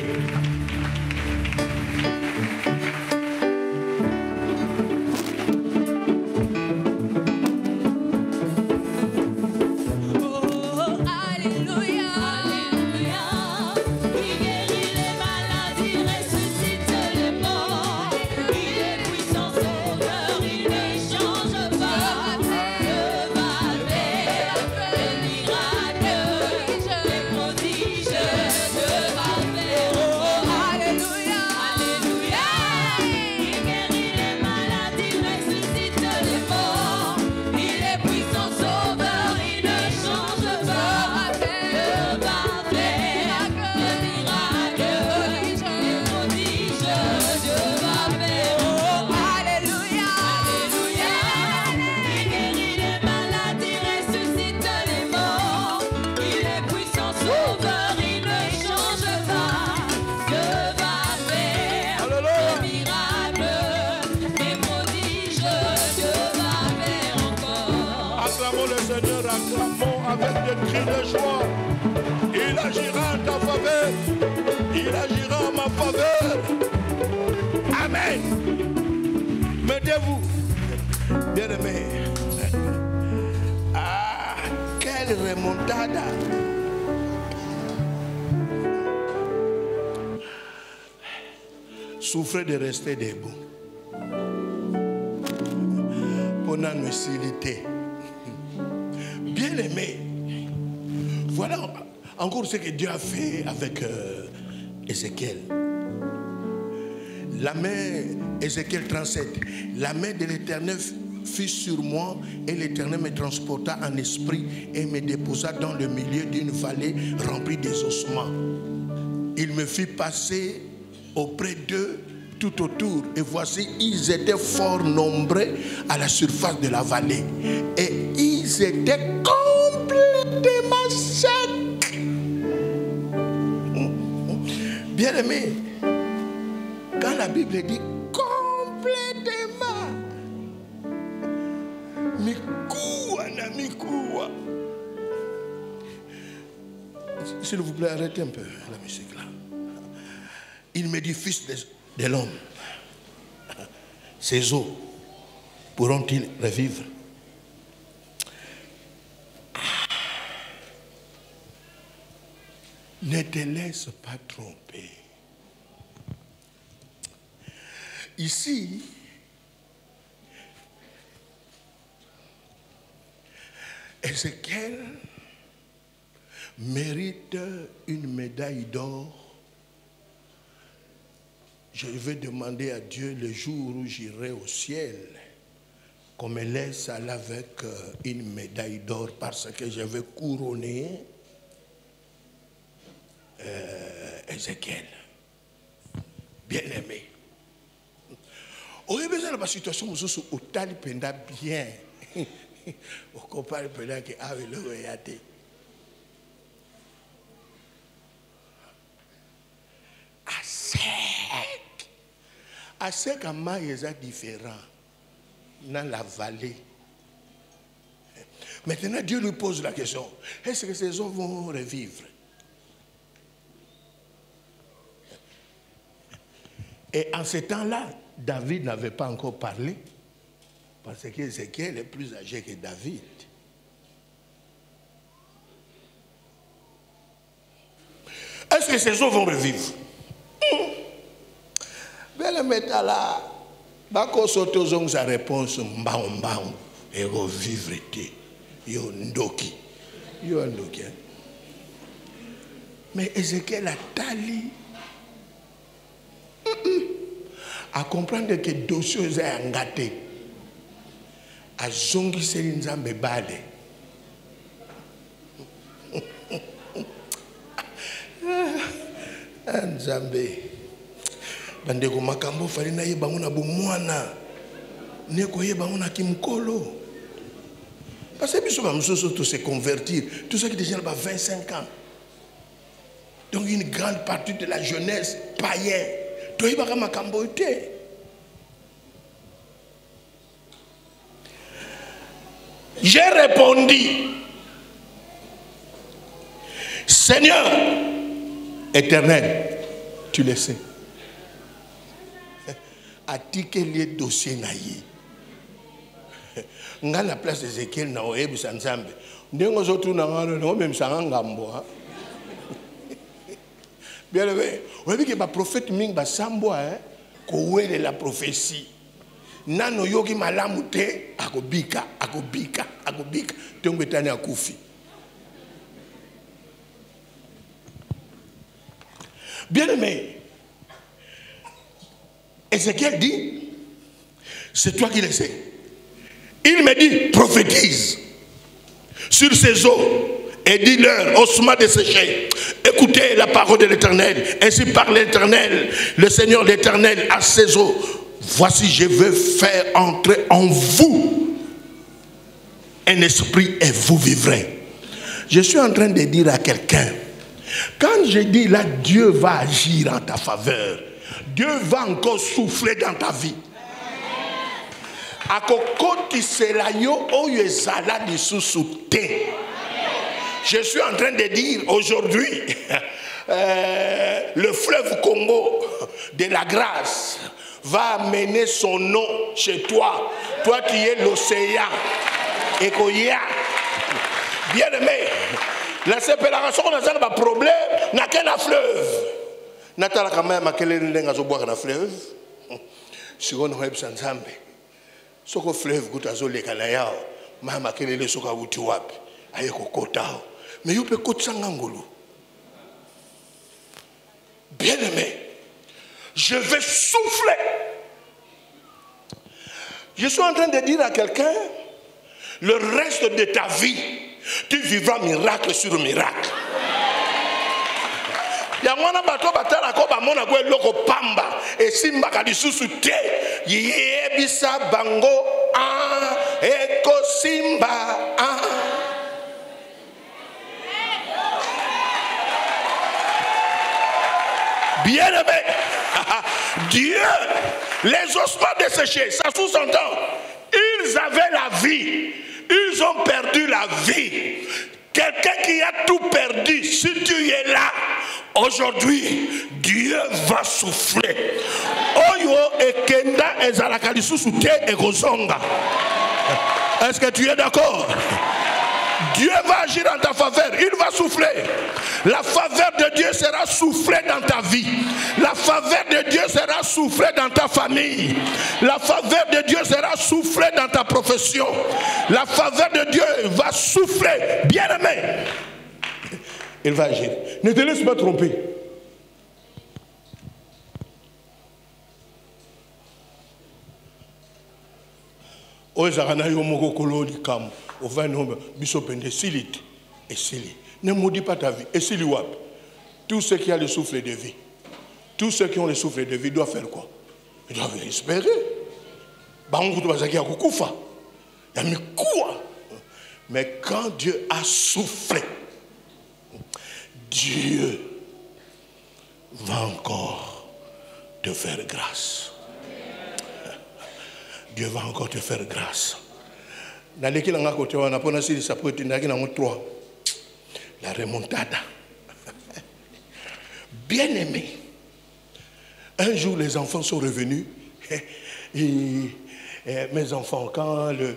Il agira en ta faveur. Il agira en ma faveur. Amen. Mettez-vous. Bien-aimés. Ah, quelle remontada. Souffrez de rester debout. Pour la lucidité. Bien-aimés. Voilà encore ce que Dieu a fait avec Ézéchiel. La main, Ézéchiel 37, la main de l'Éternel fut sur moi et l'Éternel me transporta en esprit et me déposa dans le milieu d'une vallée remplie des ossements. Il me fit passer auprès d'eux tout autour et voici, ils étaient fort nombreux à la surface de la vallée et ils étaient complètement secs. Bien-aimé, quand la Bible dit complètement, s'il vous plaît, arrêtez un peu la musique là. Il me dit, fils de l'homme, ces os pourront-ils revivre? Ne te laisse pas tromper. Ici, Ézéchiel mérite une médaille d'or. Je vais demander à Dieu le jour où j'irai au ciel qu'on me laisse aller avec une médaille d'or parce que je vais couronner Ézéchiel. Bien-aimé. Au-delà de la situation où au tali penda bien, au compare penda que avec le royauté. À sec à maïs différent dans la vallée. Maintenant Dieu lui pose la question, est-ce que ces hommes vont revivre? Et en ce temps-là, David n'avait pas encore parlé, parce qu'Ézéchiel est plus âgé que David. Est-ce que ces eaux vont revivre? Mais le métal là, bako soto zong sa réponse mbao. et revivre été. Yo ndoki. Yo ndoki. Mais Ézéchiel a tali. À comprendre que dossier est engâté. A zongi selinzambe bale. Nzambe. Bandeko makambo fali na yeba ngona bomwana. Neko yeba ngona kimkolo. Parce que biso ba msoso tout se convertir, tout ça qui déjà là 25 ans. Donc une grande partie de la jeunesse païenne. To yeba ka makambo te. J'ai répondu, Seigneur éternel, tu le sais. Attique les dossiers naïs. Nga la place d'Ézéchiel na oebi sanzambe. Ndengo zotu na ngalo no même sanga mboa. Bien levé. On dit que ba prophète ming ba samboa ko wele la prophétie. Nano yogi malamu te akobika tongo tani akufi. Bien aimé, Ézéchiel dit, c'est toi qui le sais. Il me dit, prophétise sur ces eaux et dis-leur, ossements desséchés, écoutez la parole de l'Éternel. Ainsi parle l'Éternel, le Seigneur l'Éternel à ces eaux. Voici, je veux faire entrer en vous un esprit et vous vivrez. Je suis en train de dire à quelqu'un, quand je dis là, Dieu va agir en ta faveur, Dieu va encore souffler dans ta vie. Je suis en train de dire aujourd'hui, le fleuve Congo de la grâce va amener son nom chez toi, toi qui es l'océan. Et bien aimé, la séparation, on a un problème, n'a qu'un fleuve. Natala quand même, à quel est le boire dans fleuve? Si on a un ensemble, ce que fleuve goûte à zole kanaya, même à quel est le soka utiwap, aïe kokotao. Mais you peut côte sangangolo. Bien aimé, je vais souffler. Je suis en train de dire à quelqu'un, le reste de ta vie, tu vivras miracle sur miracle. Yangwana bato batala ko ba mona ko loko pamba e simba ka lisusu te yebisa bango eko simba Bien aimé, Dieu, les ossements desséchés, ça sous-entend, ils avaient la vie, ils ont perdu la vie. Quelqu'un qui a tout perdu, si tu es là, aujourd'hui, Dieu va souffler. Oyo ekenda ezalaka lisusu te ekozonga. Est-ce que tu es d'accord? Dieu va agir en ta faveur, il va souffler. La faveur de Dieu sera soufflée dans ta vie. La faveur de Dieu sera soufflée dans ta famille. La faveur de Dieu sera soufflée dans ta profession. La faveur de Dieu va souffler. Bien aimé, il va agir. Ne te laisse pas tromper. Ne maudis pas ta vie. Et si tous ceux qui ont le souffle de vie, tous ceux qui ont le souffle de vie doivent faire quoi? Ils doivent espérer. Mais quand Dieu a soufflé, Dieu va encore te faire grâce. Dieu va encore te faire grâce. La remontada. Bien aimé. Un jour, les enfants sont revenus. Mes enfants, quand le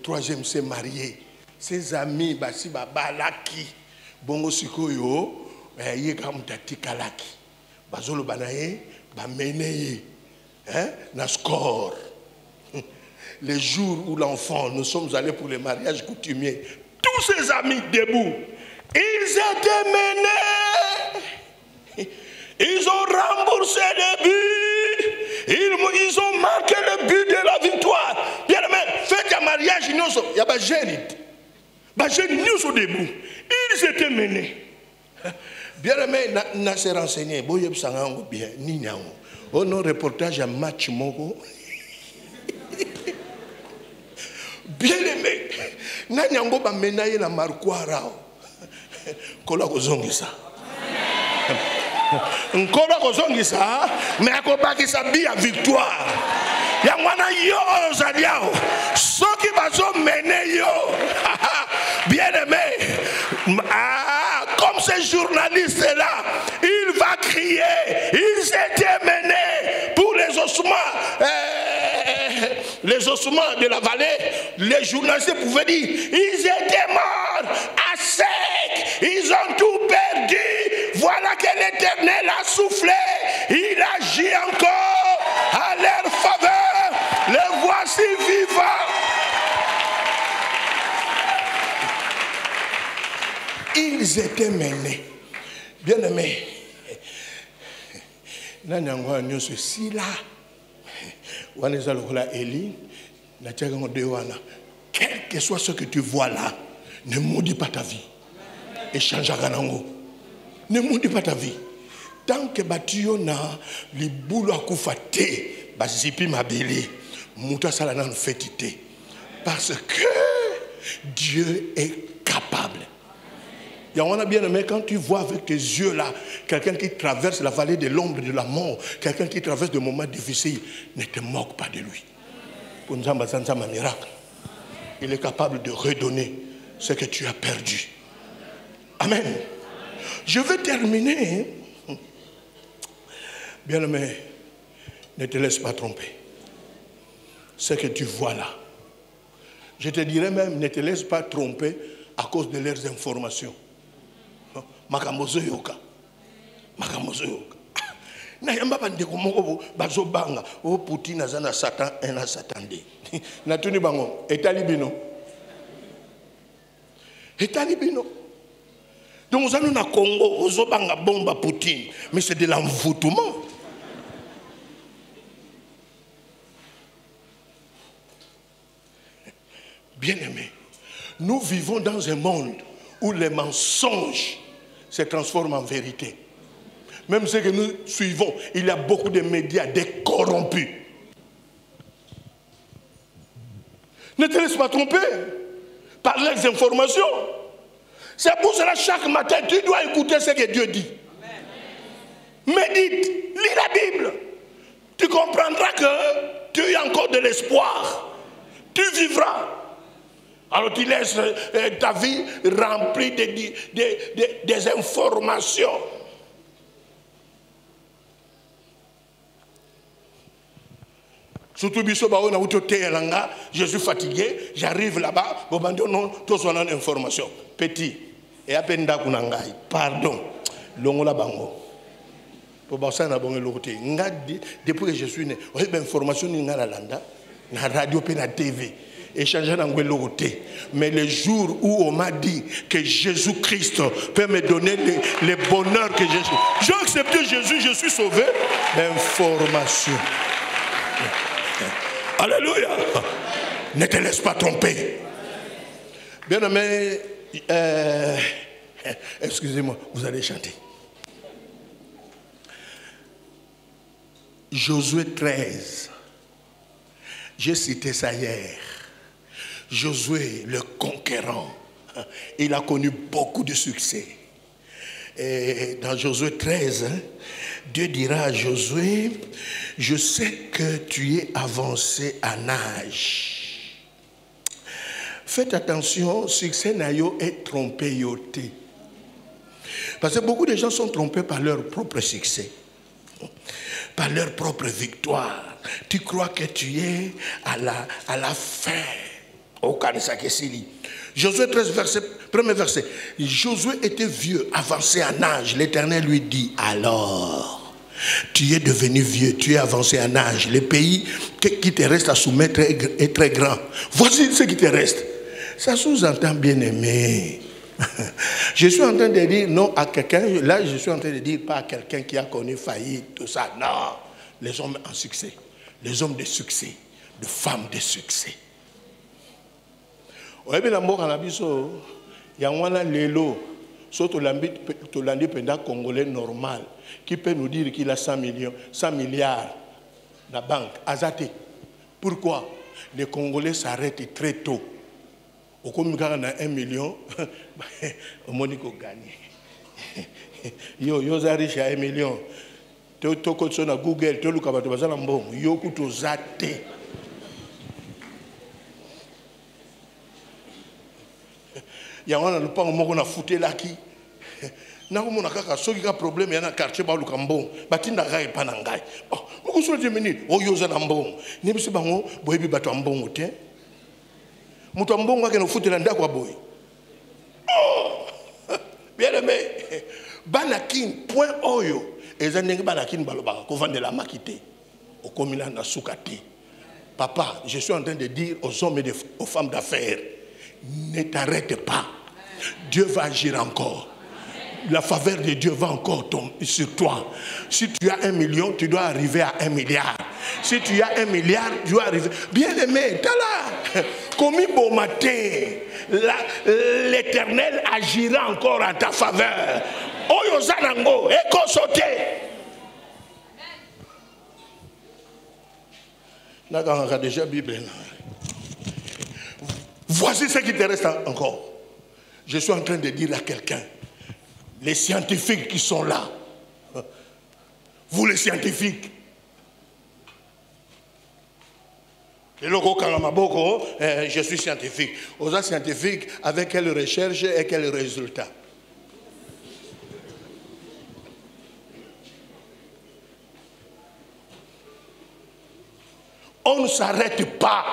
troisième s'est marié, ses amis, Basi Baba Laki, Bongo Sikoyo, Yekam Tati Kalaki, Bazolo Banaye, Bameneye, na score. Les jours où l'enfant, nous sommes allés pour les mariages coutumiers, tous ses amis debout, ils étaient menés. Ils ont remboursé le but. Ils ont marqué le but de la victoire. Bien aimé, faites un mariage, il y a des jeunes. Les jeunes, nous sommes debout. Ils étaient menés. Bien aimé, n'a se renseigné. Boyeb sangango bien, ni nyango. Oh non, reportage à match moko. Bien aimé, n'a nyango ba menaye na marquara. Kola kozongisa. Nkola kozongisa, mais akobakisa bia victoire. Yangwana yo ozaliao. Soki bazo mene yo. Bien aimé. Comme ces journalistes-là, il va crier. Ils étaient menés pour les ossements de la vallée. Les journalistes pouvaient dire, ils étaient morts à sec. Ils ont tout perdu. Voilà que l'Éternel a soufflé. Il agit encore à leur faveur. Les voici vivants. Ils étaient menés. Bien aimés. Si là, quel que soit ce que tu vois là, ne maudis pas ta vie. Échange à Ganango. Ne maudis pas ta vie. Tant que tu as les boulots à koufate, zipi mabeli, mouta salanan fétité. Parce que Dieu est capable. Et on a bien aimé quand tu vois avec tes yeux là, quelqu'un qui traverse la vallée de l'ombre de la mort, quelqu'un qui traverse des moments difficiles, ne te moque pas de lui. Pour nous un miracle. Il est capable de redonner ce que tu as perdu. Amen. Je vais terminer. Bien aimé, ne te laisse pas tromper. Ce que tu vois là, je te dirais même, ne te laisse pas tromper à cause de leurs informations. Makamozo yoka. Makamozo yoka. Na yamba bandeko moko bazo banga o Poutine azana Satan ena Satande. Na tuni bango etalibino. Etalibino. Donc nous allons na Congo ozo banga bomba Poutine, mais c'est de l'envoûtement. Bien aimé, nous vivons dans un monde où les mensonges se transforment en vérité. Même ce que nous suivons, il y a beaucoup de médias des corrompus. Ne te laisse pas tromper par les informations. C'est pour cela chaque matin, tu dois écouter ce que Dieu dit. Médite, lis la Bible. Tu comprendras que tu as encore de l'espoir. Tu vivras. Alors tu laisses ta vie remplie des informations. Surtout je suis fatigué, j'arrive là-bas, non, tout soit une information. Petit, et à peine d'akunangai, pardon, longola bango. Depuis que je suis né, on a une information dans la radio et la TV. Échanger dans le côté. Mais le jour où on m'a dit que Jésus-Christ peut me donner le bonheur que j'ai accepté Jésus, je suis sauvé. Information. Alléluia. Ne te laisse pas tromper. Bien aimé, excusez-moi, vous allez chanter. Josué 13. J'ai cité ça hier. Josué, le conquérant, il a connu beaucoup de succès. Et dans Josué 13, Dieu dira à Josué, je sais que tu es avancé en âge. Faites attention, succès nayo est trompé yoté. Parce que beaucoup de gens sont trompés par leur propre succès, par leur propre victoire. Tu crois que tu es à la fin. Au cas de Sakesili. Josué 13, premier verset. Josué était vieux, avancé en âge. L'Éternel lui dit, alors, Tu es devenu vieux, tu es avancé en âge. Le pays qui te reste à soumettre est très grand. Voici ce qui te reste. Ça sous-entend bien-aimé. Je suis en train de dire non à quelqu'un. Là, je suis en train de dire pas à quelqu'un qui a connu faillite, tout ça. Non. Les hommes en succès. Les hommes de succès. De femmes de succès. Il y a un lélo. Surtout l'Indépendant congolais normal qui peut nous dire qu'il a 100 milliards la banque. Azate. Pourquoi? Les Congolais s'arrêtent très tôt. Au comme on a 1 million, au Monico gagne. Yo riche à 1 million. Tu as sur Google, tu as lu bazala mbongo. Yo kuto zate. Il y a un pas on a foutu là qui. Na ko mona kaka soki ka problème ya na quartier ba luka mbongo batinda ga epa na ngai oh ko so jemini o yoza na mbongo ni bisi bango boyebi bato mbongo te muto mbongo akeno futela ndako boy oh bien aimé banakin point oyo ezandenge banakin balobaka ko vandela makité au komila na sukate. Papa, je suis en train de dire aux hommes et aux femmes d'affaires, ne t'arrête pas, Dieu va agir encore. La faveur de Dieu va encore tomber sur toi. Si tu as 1 million, tu dois arriver à 1 milliard. Si tu as 1 milliard, tu dois arriver. Bien aimé, t'as là. Comme bon matin, l'Éternel agira encore en ta faveur. Oyo zanango, eko sote. N'a déjà Bible. Voici ce qui te reste encore. Je suis en train de dire à quelqu'un. Les scientifiques qui sont là, vous les scientifiques, je suis scientifique. Aux autres scientifiques, avec quelle recherche et quels résultats? On ne s'arrête pas,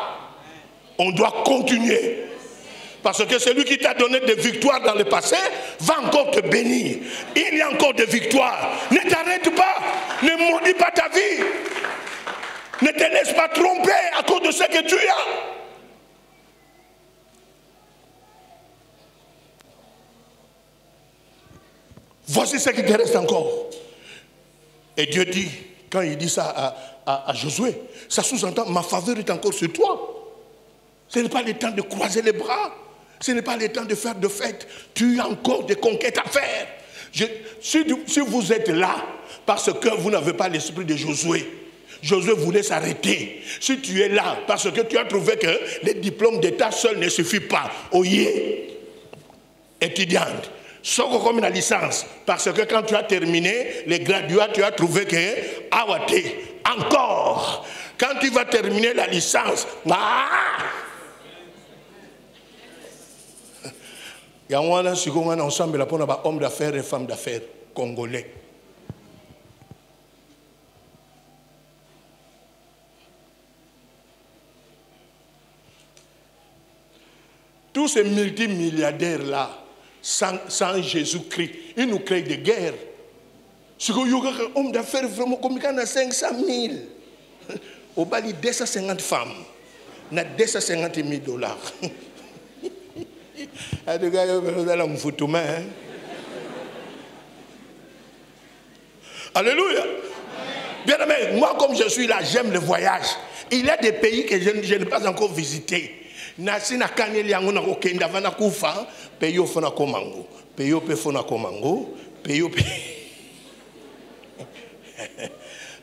on doit continuer. Parce que celui qui t'a donné des victoires dans le passé va encore te bénir. Il y a encore des victoires. Ne t'arrête pas. Ne maudis pas ta vie. Ne te laisse pas tromper à cause de ce que tu as. Voici ce qui te reste encore. Et Dieu dit, quand il dit ça à Josué, ça sous-entend, ma faveur est encore sur toi. Ce n'est pas le temps de croiser les bras. Ce n'est pas le temps de faire de fêtes. Tu as encore des conquêtes à faire. Si vous êtes là, parce que vous n'avez pas l'esprit de Josué, Josué voulait s'arrêter. Si tu es là, parce que tu as trouvé que les diplômes d'État seuls ne suffisent pas. Oyez, étudiante, sors comme une licence. Parce que quand tu as terminé les graduats, tu as trouvé que, encore. Quand tu vas terminer la licence, il y a un ensemble pour les hommes d'affaires et femmes d'affaires congolais. Tous ces multimilliardaires-là, sans Jésus-Christ, ils nous créent des guerres. Ce qu'il y a un homme d'affaires vraiment comme il y a 500 000. Au Bali, 250 femmes. Il y a 250 000 dollars. Alléluia. Bien aimé, moi comme je suis là, j'aime le voyage. Il y a des pays que je n'ai pas encore visités. Nasina kaneli yango na kokenda vana kufa, peyo fona komango, peyo pe fona komango, peyo pe.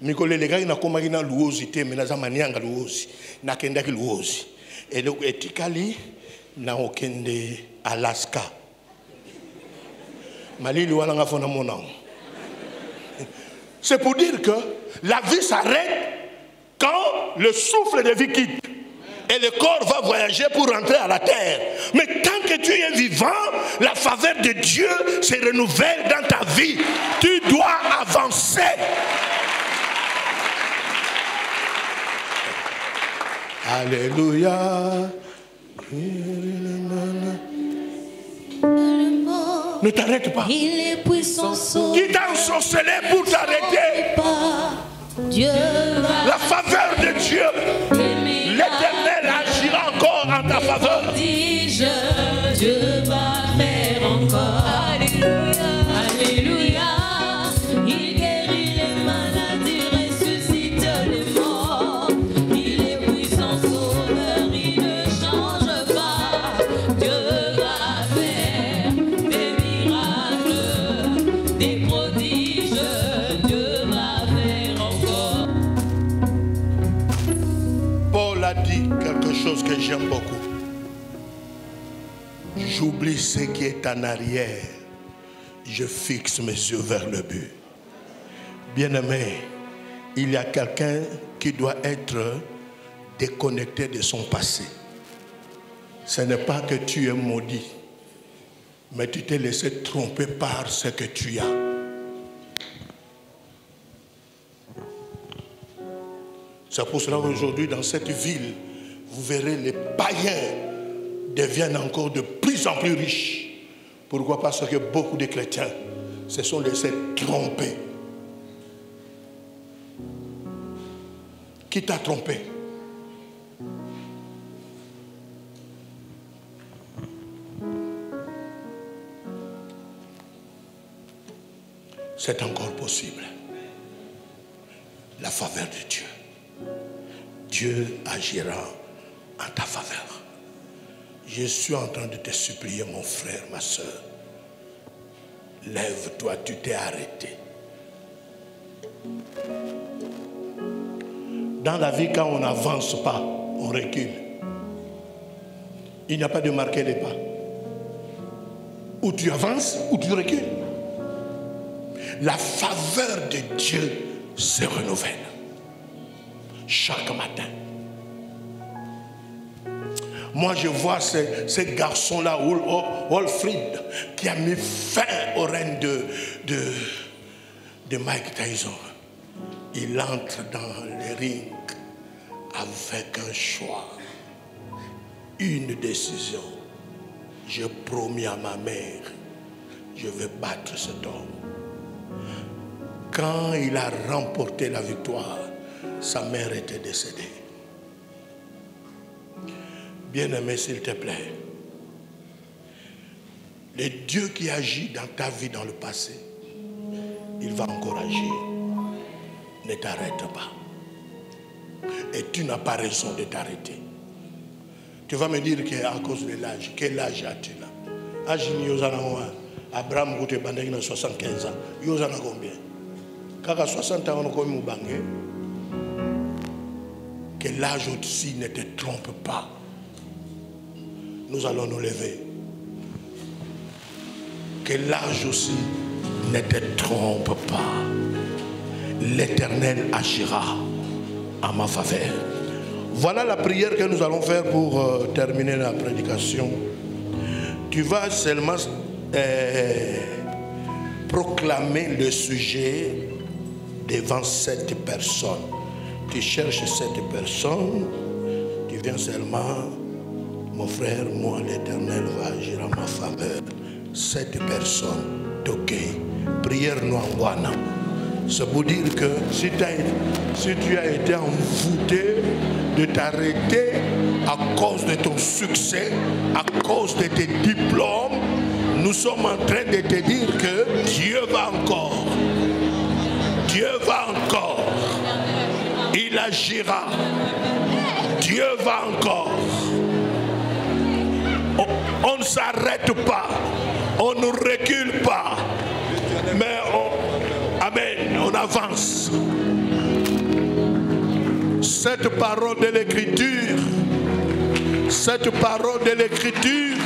Mikole le gars na komaki na luozi te, mais na zamani yanga luozi, na kenda ki luozi. Et donc etikali na okende Alaska. Malili wana nga fona monang. C'est pour dire que la vie s'arrête quand le souffle de vie quitte. Et le corps va voyager pour rentrer à la terre. Mais tant que tu es vivant, la faveur de Dieu se renouvelle dans ta vie. Tu dois avancer. Alléluia. Ne t'arrête pas. Il est puissant. Qui t'a ensorcelé pour t'arrêter? Dieu va La faveur de Dieu. L'Éternel agira encore en ta faveur. prodige, Dieu va faire encore. Alléluia, Alléluia. Il guérit les maladies, ressuscite les morts. Il est puissant sauveur, il ne change pas. Dieu va faire des miracles, des prodiges. Dieu va faire encore. Paul a dit quelque chose que j'aime beaucoup. J'oublie ce qui est en arrière. Je fixe mes yeux vers le but. Bien-aimé, il y a quelqu'un qui doit être déconnecté de son passé. Ce n'est pas que tu es maudit, mais tu t'es laissé tromper par ce que tu as. C'est pour cela qu'aujourd'hui, dans cette ville, vous verrez les païens deviennent encore de plus en plus riches. Pourquoi? Parce que beaucoup de chrétiens se sont laissés tromper. Qui t'a trompé? C'est encore possible. La faveur de Dieu. Dieu agira en ta faveur. Je suis en train de te supplier, mon frère, ma soeur. Lève-toi, tu t'es arrêté. Dans la vie, quand on n'avance pas, on recule. Il n'y a pas de marquer les pas. Ou tu avances, ou tu recules. La faveur de Dieu se renouvelle chaque matin. Moi, je vois ce garçon-là, Wilfried, qui a mis fin au règne de Mike Tyson. Il entre dans le ring avec un choix, une décision. Je promis à ma mère, je vais battre cet homme. Quand il a remporté la victoire, sa mère était décédée. Bien-aimé, s'il te plaît, le Dieu qui agit dans ta vie dans le passé, il va encore agir. Ne t'arrête pas. Et tu n'as pas raison de t'arrêter. Tu vas me dire qu'à cause de l'âge, quel âge as-tu là? Âge Abraham Gouté Bandeng a 75 ans. Yozana combien? Quand 60 ans, on a commis Moubangé. Que l'âge aussi ne te trompe pas. Nous allons nous lever. Que l'âge aussi ne te trompe pas. L'Éternel agira à ma faveur. Voilà la prière que nous allons faire pour terminer la prédication. Tu vas seulement proclamer le sujet devant cette personne. Tu cherches cette personne, tu viens seulement, mon frère, moi l'Éternel va agir en ma faveur. Cette personne, ok, prière Noangwana. C'est pour dire que si tu as été envoûté de t'arrêter à cause de ton succès, à cause de tes diplômes, nous sommes en train de te dire que Dieu va encore. Dieu va encore. Il agira. Dieu va encore. On ne s'arrête pas. On ne recule pas. Mais Amen, on avance. Cette parole de l'Écriture, cette parole de l'Écriture,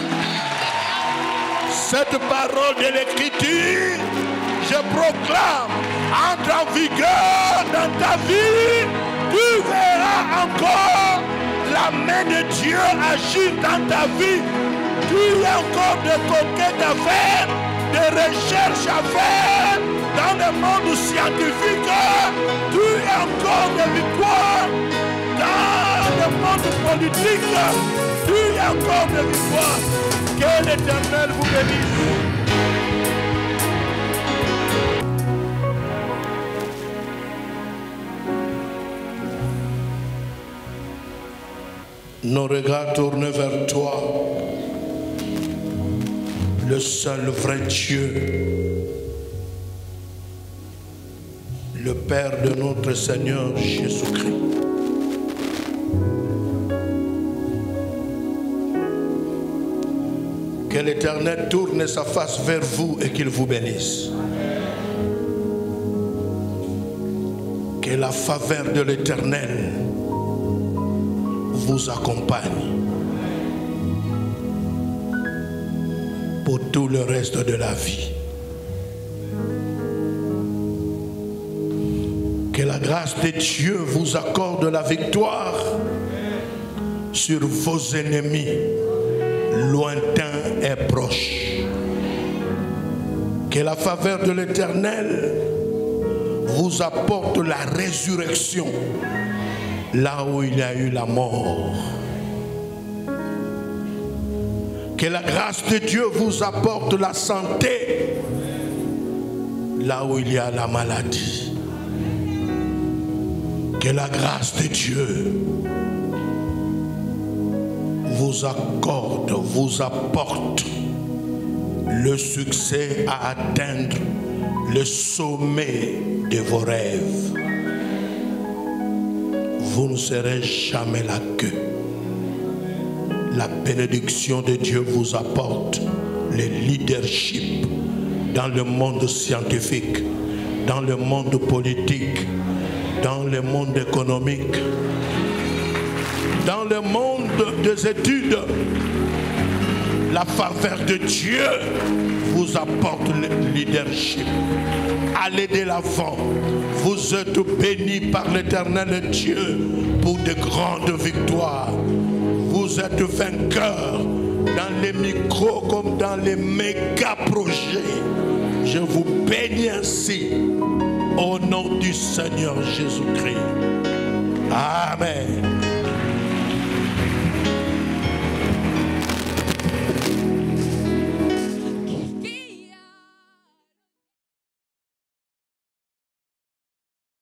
cette parole de l'Écriture, je proclame, entre en vigueur dans ta vie, tu verras encore la main de Dieu agir dans ta vie. Tu as encore des conquêtes à faire, des recherches à faire dans le monde scientifique. Tu as encore des victoires dans le monde politique. Tu as encore des victoires. Que l'Éternel vous bénisse. nos regards tournés vers toi, le seul vrai Dieu, le Père de notre Seigneur Jésus-Christ. Que l'Éternel tourne sa face vers vous et qu'il vous bénisse. Que la faveur de l'Éternel vous accompagne pour tout le reste de la vie. Que la grâce de Dieu vous accorde la victoire sur vos ennemis, lointains et proches. Que la faveur de l'Éternel vous apporte la résurrection là où il y a eu la mort. Que la grâce de Dieu vous apporte la santé là où il y a la maladie. Que la grâce de Dieu vous accorde, vous apporte le succès à atteindre le sommet de vos rêves. Vous ne serez jamais la queue. La bénédiction de Dieu vous apporte le leadership dans le monde scientifique, dans le monde politique, dans le monde économique, dans le monde des études. La faveur de Dieu vous apporte le leadership. Allez de l'avant. Vous êtes bénis par l'Éternel Dieu pour de grandes victoires. Vous êtes vainqueurs dans les micros comme dans les méga projets. Je vous bénis ainsi au nom du Seigneur Jésus-Christ. Amen.